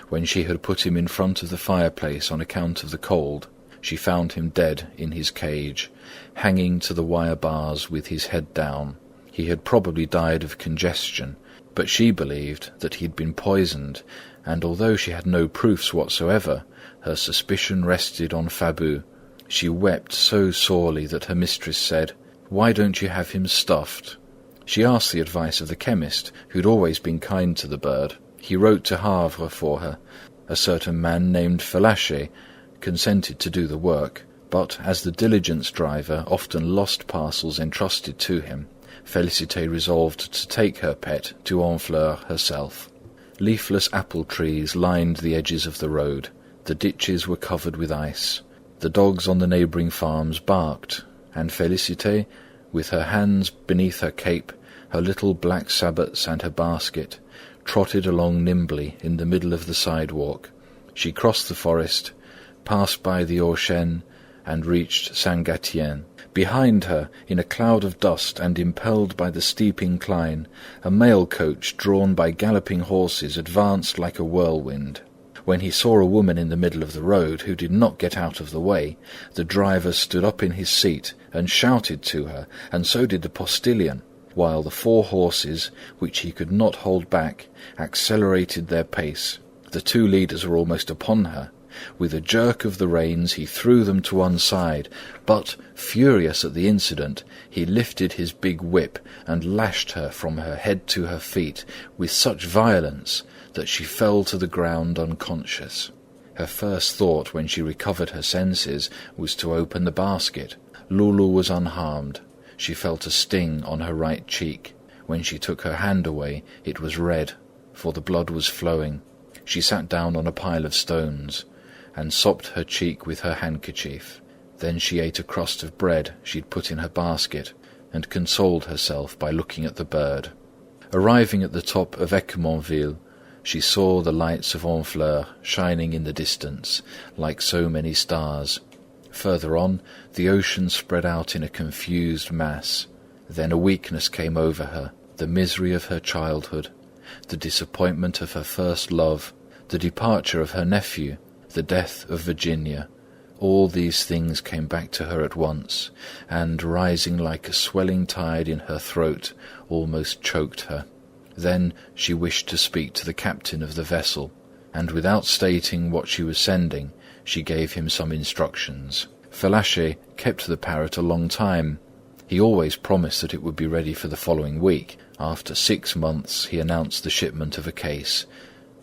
When she had put him in front of the fireplace on account of the cold, she found him dead in his cage, hanging to the wire bars with his head down. He had probably died of congestion, but she believed that he had been poisoned, and although she had no proofs whatsoever, her suspicion rested on Fabu. She wept so sorely that her mistress said, "Why don't you have him stuffed?" She asked the advice of the chemist, who had always been kind to the bird. He wrote to Havre for her. A certain man named Fellacher consented to do the work, but as the diligence driver often lost parcels entrusted to him, Félicité resolved to take her pet to Honfleur herself. Leafless apple trees lined the edges of the road. The ditches were covered with ice. The dogs on the neighbouring farms barked, and Félicité, with her hands beneath her cape, her little black sabots and her basket, trotted along nimbly in the middle of the sidewalk. She crossed the forest, passed by the Hauts-Chênes, and reached Saint-Gatien. Behind her, in a cloud of dust and impelled by the steep incline, a mail coach drawn by galloping horses advanced like a whirlwind. When he saw a woman in the middle of the road who did not get out of the way, the driver stood up in his seat and shouted to her, and so did the postilion, while the 4 horses, which he could not hold back, accelerated their pace. The 2 leaders were almost upon her. With a jerk of the reins he threw them to one side, but, furious at the incident, he lifted his big whip and lashed her from her head to her feet with such violence that she fell to the ground unconscious. Her first thought when she recovered her senses was to open the basket. Loulou was unharmed. She felt a sting on her right cheek. When she took her hand away, it was red, for the blood was flowing. She sat down on a pile of stones and sopped her cheek with her handkerchief. Then she ate a crust of bread she'd put in her basket and consoled herself by looking at the bird. Arriving at the top of Équemonville, she saw the lights of Honfleur shining in the distance like so many stars. Further on, the ocean spread out in a confused mass. Then a weakness came over her, the misery of her childhood, the disappointment of her first love, the departure of her nephew, the death of Virginia. All these things came back to her at once, and, rising like a swelling tide in her throat, almost choked her. Then she wished to speak to the captain of the vessel, and without stating what she was sending, she gave him some instructions. Fellacher kept the parrot a long time. He always promised that it would be ready for the following week. After 6 months he announced the shipment of a case,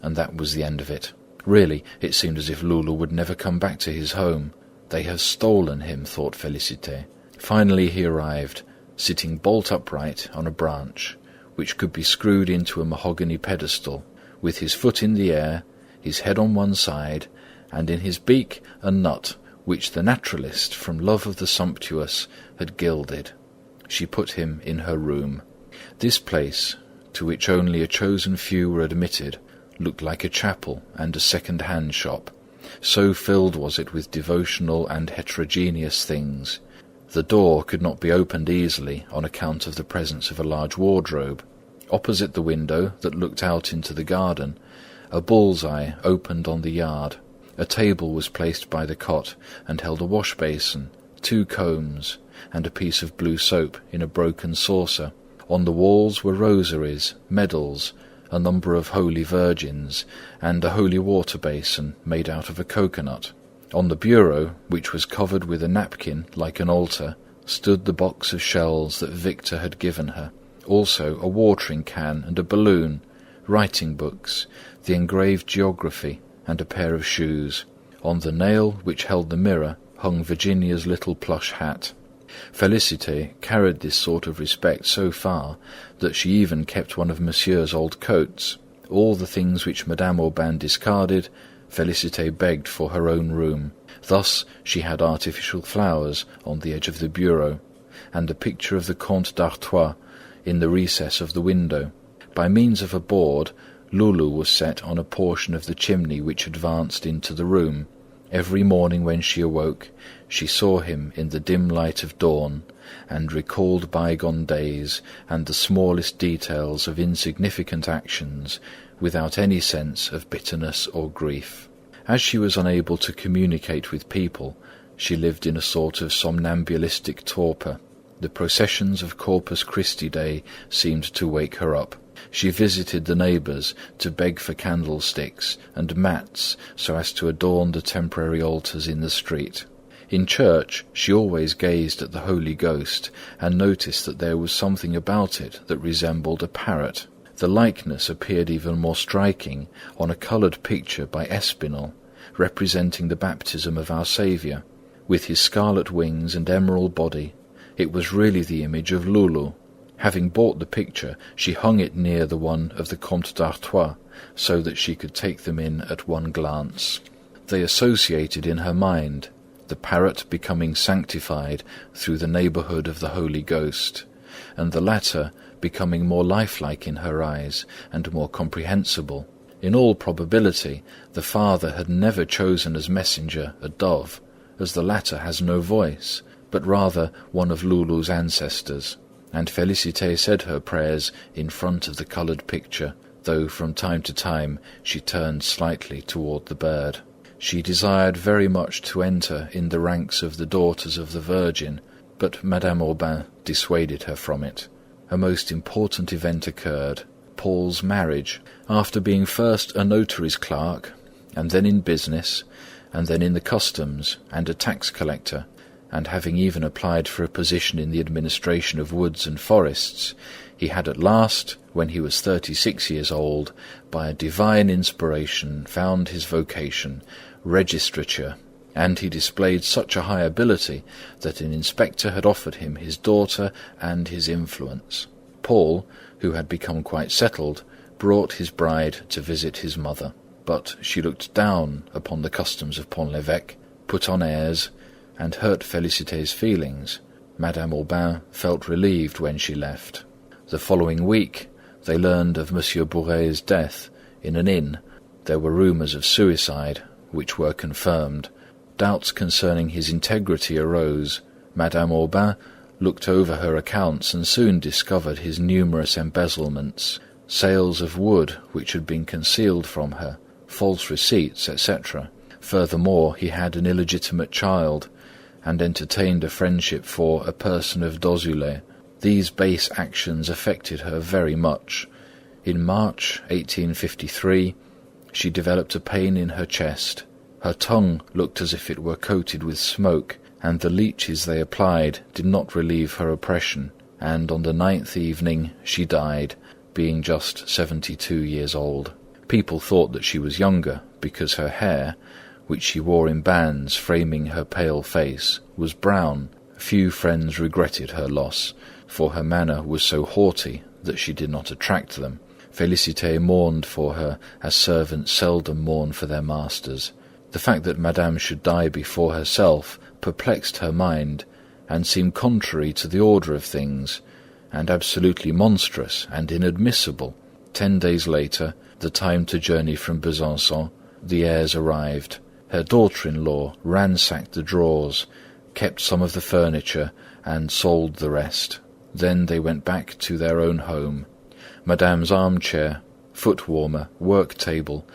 and that was the end of it. Really, it seemed as if Loulou would never come back to his home. They have stolen him, thought Félicité. Finally he arrived, sitting bolt upright on a branch, which could be screwed into a mahogany pedestal, with his foot in the air, his head on one side, and in his beak a nut which the naturalist, from love of the sumptuous, had gilded. She put him in her room. This place, to which only a chosen few were admitted, looked like a chapel and a second-hand shop. So filled was it with devotional and heterogeneous things. The door could not be opened easily on account of the presence of a large wardrobe. Opposite the window that looked out into the garden, a bull's-eye opened on the yard. A table was placed by the cot and held a wash-basin, 2 combs, and a piece of blue soap in a broken saucer. On the walls were rosaries, medals, a number of holy virgins, and a holy water basin made out of a coconut. On the bureau, which was covered with a napkin like an altar, stood the box of shells that Victor had given her, also a watering can and a balloon, writing books, the engraved geography, and a pair of shoes. On the nail which held the mirror hung Virginia's little plush hat. Félicité carried this sort of respect so far that she even kept one of Monsieur's old coats. All the things which Madame Aubain discarded, Félicité begged for her own room. Thus she had artificial flowers on the edge of the bureau, and a picture of the Comte d'Artois in the recess of the window. By means of a board, Loulou was set on a portion of the chimney which advanced into the room. Every morning when she awoke, she saw him in the dim light of dawn, and recalled bygone days and the smallest details of insignificant actions without any sense of bitterness or grief. As she was unable to communicate with people, she lived in a sort of somnambulistic torpor. The processions of Corpus Christi Day seemed to wake her up. She visited the neighbours to beg for candlesticks and mats so as to adorn the temporary altars in the street. In church, she always gazed at the Holy Ghost and noticed that there was something about it that resembled a parrot. The likeness appeared even more striking on a coloured picture by Espinal, representing the baptism of our Saviour. With his scarlet wings and emerald body, it was really the image of Loulou. Having bought the picture, she hung it near the one of the Comte d'Artois, so that she could take them in at one glance. They associated in her mind, the parrot becoming sanctified through the neighbourhood of the Holy Ghost, and the latter becoming more lifelike in her eyes and more comprehensible. In all probability, the Father had never chosen as messenger a dove, as the latter has no voice, but rather one of Loulou's ancestors, and Félicité said her prayers in front of the coloured picture, though from time to time she turned slightly toward the bird. She desired very much to enter in the ranks of the Daughters of the Virgin, but Madame Aubain dissuaded her from it. A most important event occurred, Paul's marriage. After being first a notary's clerk, and then in business, and then in the customs, and a tax collector, and having even applied for a position in the administration of woods and forests, he had at last, when he was 36 years old, by a divine inspiration found his vocation, registrature, and he displayed such a high ability that an inspector had offered him his daughter and his influence. Paul, who had become quite settled, brought his bride to visit his mother, but she looked down upon the customs of Pont-l'Évêque, put on airs, and hurt Félicité's feelings. Madame Aubain felt relieved when she left. The following week, they learned of Monsieur Bouret's death in an inn. There were rumours of suicide, which were confirmed. Doubts concerning his integrity arose. Madame Aubain looked over her accounts and soon discovered his numerous embezzlements, sales of wood which had been concealed from her, false receipts, etc. Furthermore, he had an illegitimate child, and entertained a friendship for a person of Dozulé. These base actions affected her very much. In March 1853, she developed a pain in her chest. Her tongue looked as if it were coated with smoke, and the leeches they applied did not relieve her oppression, and on the 9th evening she died, being just 72 years old. People thought that she was younger, because her hair, which she wore in bands framing her pale face, was brown. Few friends regretted her loss, for her manner was so haughty that she did not attract them. Félicité mourned for her as servants seldom mourn for their masters. The fact that Madame should die before herself perplexed her mind, and seemed contrary to the order of things, and absolutely monstrous and inadmissible. 10 days later, the time to journey from Besançon, the heirs arrived. Her daughter-in-law ransacked the drawers, kept some of the furniture, and sold the rest. Then they went back to their own home. Madame's armchair, foot-warmer, work-table,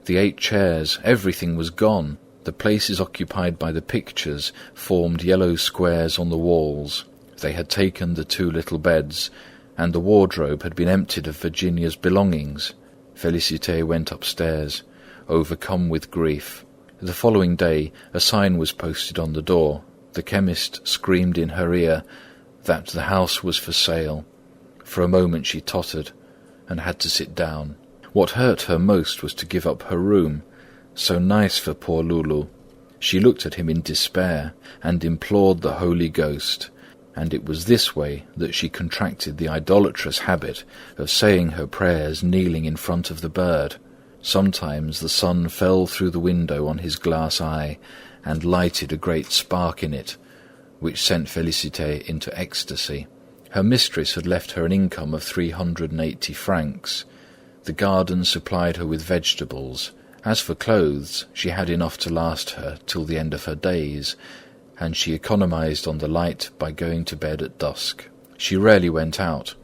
the 8 chairs, everything was gone. The places occupied by the pictures formed yellow squares on the walls. They had taken the 2 little beds, and the wardrobe had been emptied of Virginia's belongings. Félicité went upstairs, overcome with grief. The following day a sign was posted on the door. The chemist screamed in her ear that the house was for sale. For a moment she tottered, and had to sit down. What hurt her most was to give up her room, so nice for poor Loulou. She looked at him in despair, and implored the Holy Ghost, and it was this way that she contracted the idolatrous habit of saying her prayers kneeling in front of the bird. Sometimes the sun fell through the window on his glass eye, and lighted a great spark in it, which sent Félicité into ecstasy. Her mistress had left her an income of 380 francs. The garden supplied her with vegetables. As for clothes, she had enough to last her till the end of her days, and she economized on the light by going to bed at dusk. She rarely went out.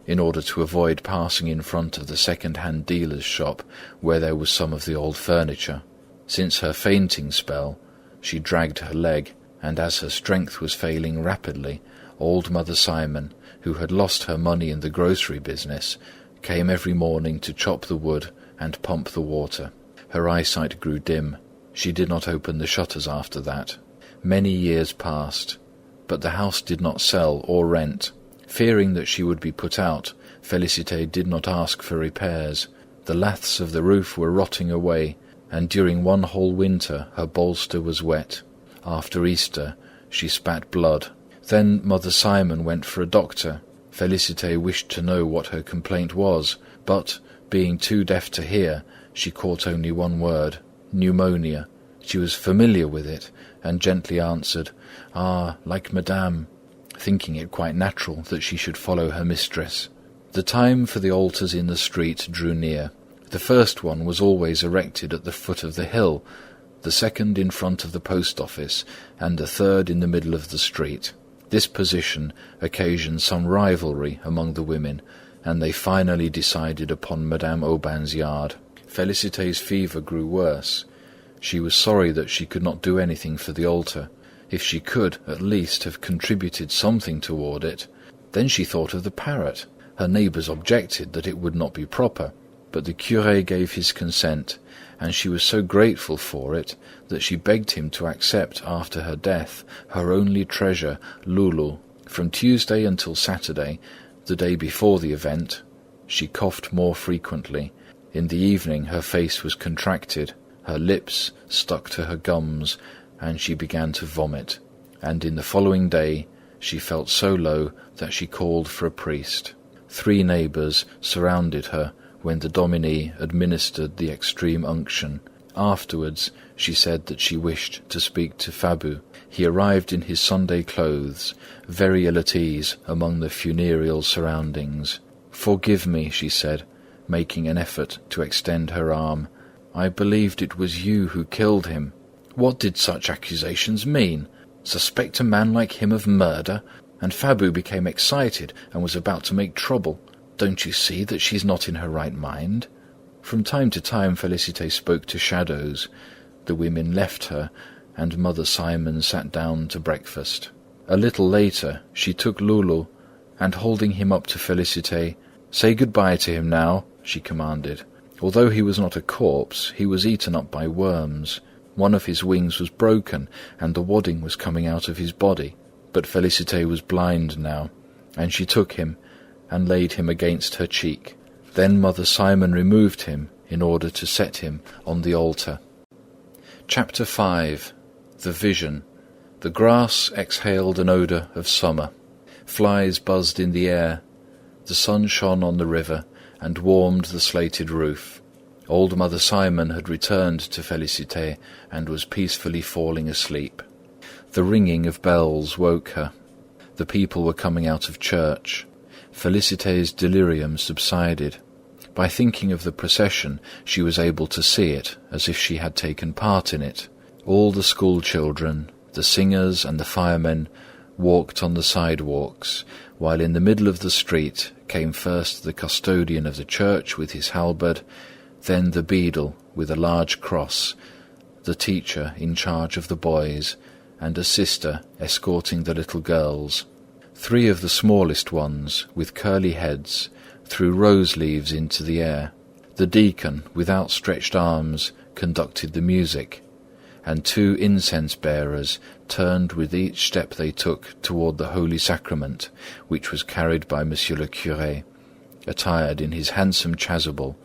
in order to avoid passing in front of the second-hand dealer's shop where there was some of the old furniture. Since her fainting spell, she dragged her leg, and as her strength was failing rapidly, old Mother Simon, who had lost her money in the grocery business, came every morning to chop the wood and pump the water. Her eyesight grew dim. She did not open the shutters after that. Many years passed, but the house did not sell or rent. Fearing that she would be put out, Félicité did not ask for repairs. The laths of the roof were rotting away, and during one whole winter her bolster was wet. After Easter, she spat blood. Then Mother Simon went for a doctor. Félicité wished to know what her complaint was, but, being too deaf to hear, she caught only one word: pneumonia. She was familiar with it, and gently answered, "Ah, like Madame," thinking it quite natural that she should follow her mistress. The time for the altars in the street drew near. The first one was always erected at the foot of the hill, the second in front of the post office, and the third in the middle of the street. This position occasioned some rivalry among the women, and they finally decided upon Madame Aubain's yard. Félicité's fever grew worse. She was sorry that she could not do anything for the altar. If she could, at least, have contributed something toward it. Then she thought of the parrot. Her neighbours objected that it would not be proper, but the curé gave his consent, and she was so grateful for it that she begged him to accept after her death her only treasure, Loulou. From Tuesday until Saturday, the day before the event, she coughed more frequently. In the evening her face was contracted, her lips stuck to her gums, and she began to vomit. And in the following day she felt so low that she called for a priest. 3 neighbours surrounded her when the Dominie administered the extreme unction. Afterwards she said that she wished to speak to Fabu. He arrived in his Sunday clothes, very ill at ease among the funereal surroundings. "Forgive me," she said, making an effort to extend her arm. "I believed it was you who killed him." What did such accusations mean? Suspect a man like him of murder? And Fabu became excited and was about to make trouble. "Don't you see that she's not in her right mind?" From time to time Félicité spoke to shadows. The women left her, and Mother Simon sat down to breakfast. A little later she took Loulou, and holding him up to Félicité, "Say goodbye to him now," she commanded. Although he was not a corpse, he was eaten up by worms. One of his wings was broken, and the wadding was coming out of his body. But Félicité was blind now, and she took him and laid him against her cheek. Then Mother Simon removed him in order to set him on the altar. Chapter 5. The Vision. The grass exhaled an odour of summer. Flies buzzed in the air. The sun shone on the river and warmed the slated roof. Old Mother Simon had returned to Félicité and was peacefully falling asleep. The ringing of bells woke her. The people were coming out of church. Félicité's delirium subsided. By thinking of the procession, she was able to see it as if she had taken part in it. All the school children, the singers and the firemen walked on the sidewalks, while in the middle of the street came first the custodian of the church with his halberd, then the beadle with a large cross, the teacher in charge of the boys, and a sister escorting the little girls. 3 of the smallest ones, with curly heads, threw rose leaves into the air. The deacon, with outstretched arms, conducted the music, and 2 incense-bearers turned with each step they took toward the Holy Sacrament, which was carried by Monsieur le Curé, attired in his handsome chasuble,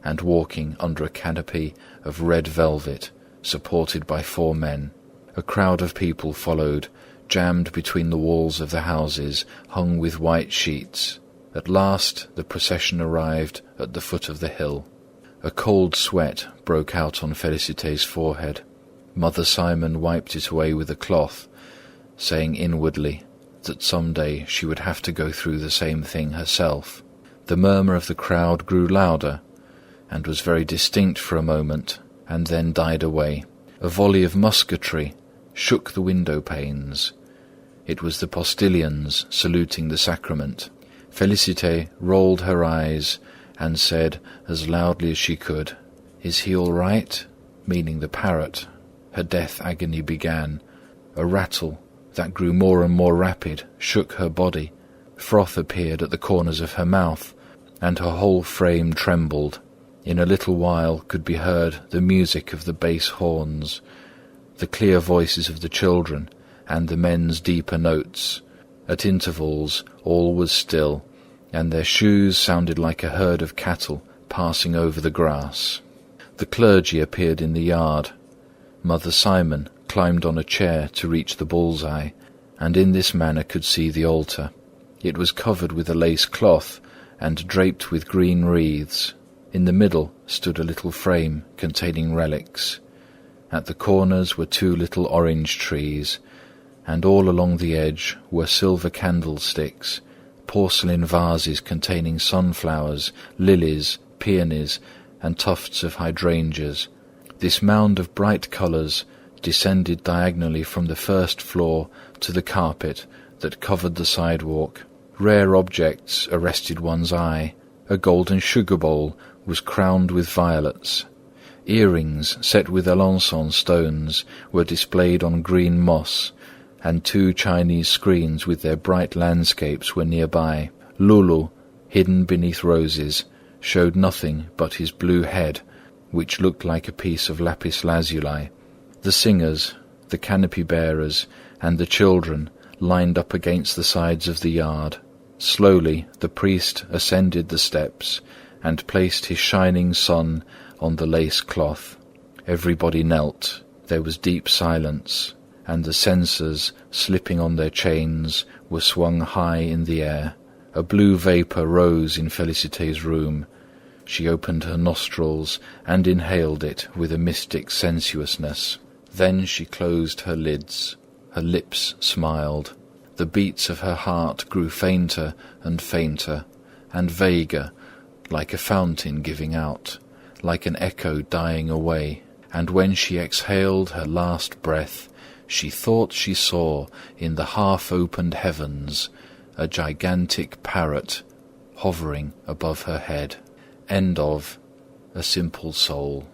and walking under a canopy of red velvet, supported by 4 men. A crowd of people followed, jammed between the walls of the houses, hung with white sheets. At last the procession arrived at the foot of the hill. A cold sweat broke out on Félicité's forehead. Mother Simon wiped it away with a cloth, saying inwardly that some day she would have to go through the same thing herself. The murmur of the crowd grew louder, and was very distinct for a moment, and then died away. A volley of musketry shook the window panes. It was the postilions saluting the sacrament. Félicité rolled her eyes and said as loudly as she could, "Is he all right?" meaning the parrot. Her death agony began. A rattle that grew more and more rapid shook her body. Froth appeared at the corners of her mouth, and her whole frame trembled. In a little while could be heard the music of the bass horns, the clear voices of the children, and the men's deeper notes. At intervals all was still, and their shoes sounded like a herd of cattle passing over the grass. The clergy appeared in the yard. Mother Simon climbed on a chair to reach the bull's-eye, and in this manner could see the altar. It was covered with a lace cloth and draped with green wreaths. In the middle stood a little frame containing relics. At the corners were 2 little orange trees, and all along the edge were silver candlesticks, porcelain vases containing sunflowers, lilies, peonies, and tufts of hydrangeas. This mound of bright colours descended diagonally from the first floor to the carpet that covered the sidewalk. Rare objects arrested one's eye. A golden sugar bowl was crowned with violets. Earrings set with Alençon stones were displayed on green moss, and 2 Chinese screens with their bright landscapes were nearby. Lulu, hidden beneath roses, showed nothing but his blue head, which looked like a piece of lapis lazuli. The singers, the canopy bearers, and the children lined up against the sides of the yard. Slowly the priest ascended the steps and placed his shining sun on the lace cloth. Everybody knelt. There was deep silence, and the censers, slipping on their chains, were swung high in the air. A blue vapour rose in Félicité's room. She opened her nostrils and inhaled it with a mystic sensuousness. Then she closed her lids. Her lips smiled. The beats of her heart grew fainter and fainter, and vaguer, like a fountain giving out, like an echo dying away. And when she exhaled her last breath, she thought she saw in the half-opened heavens a gigantic parrot hovering above her head. End of A Simple Soul.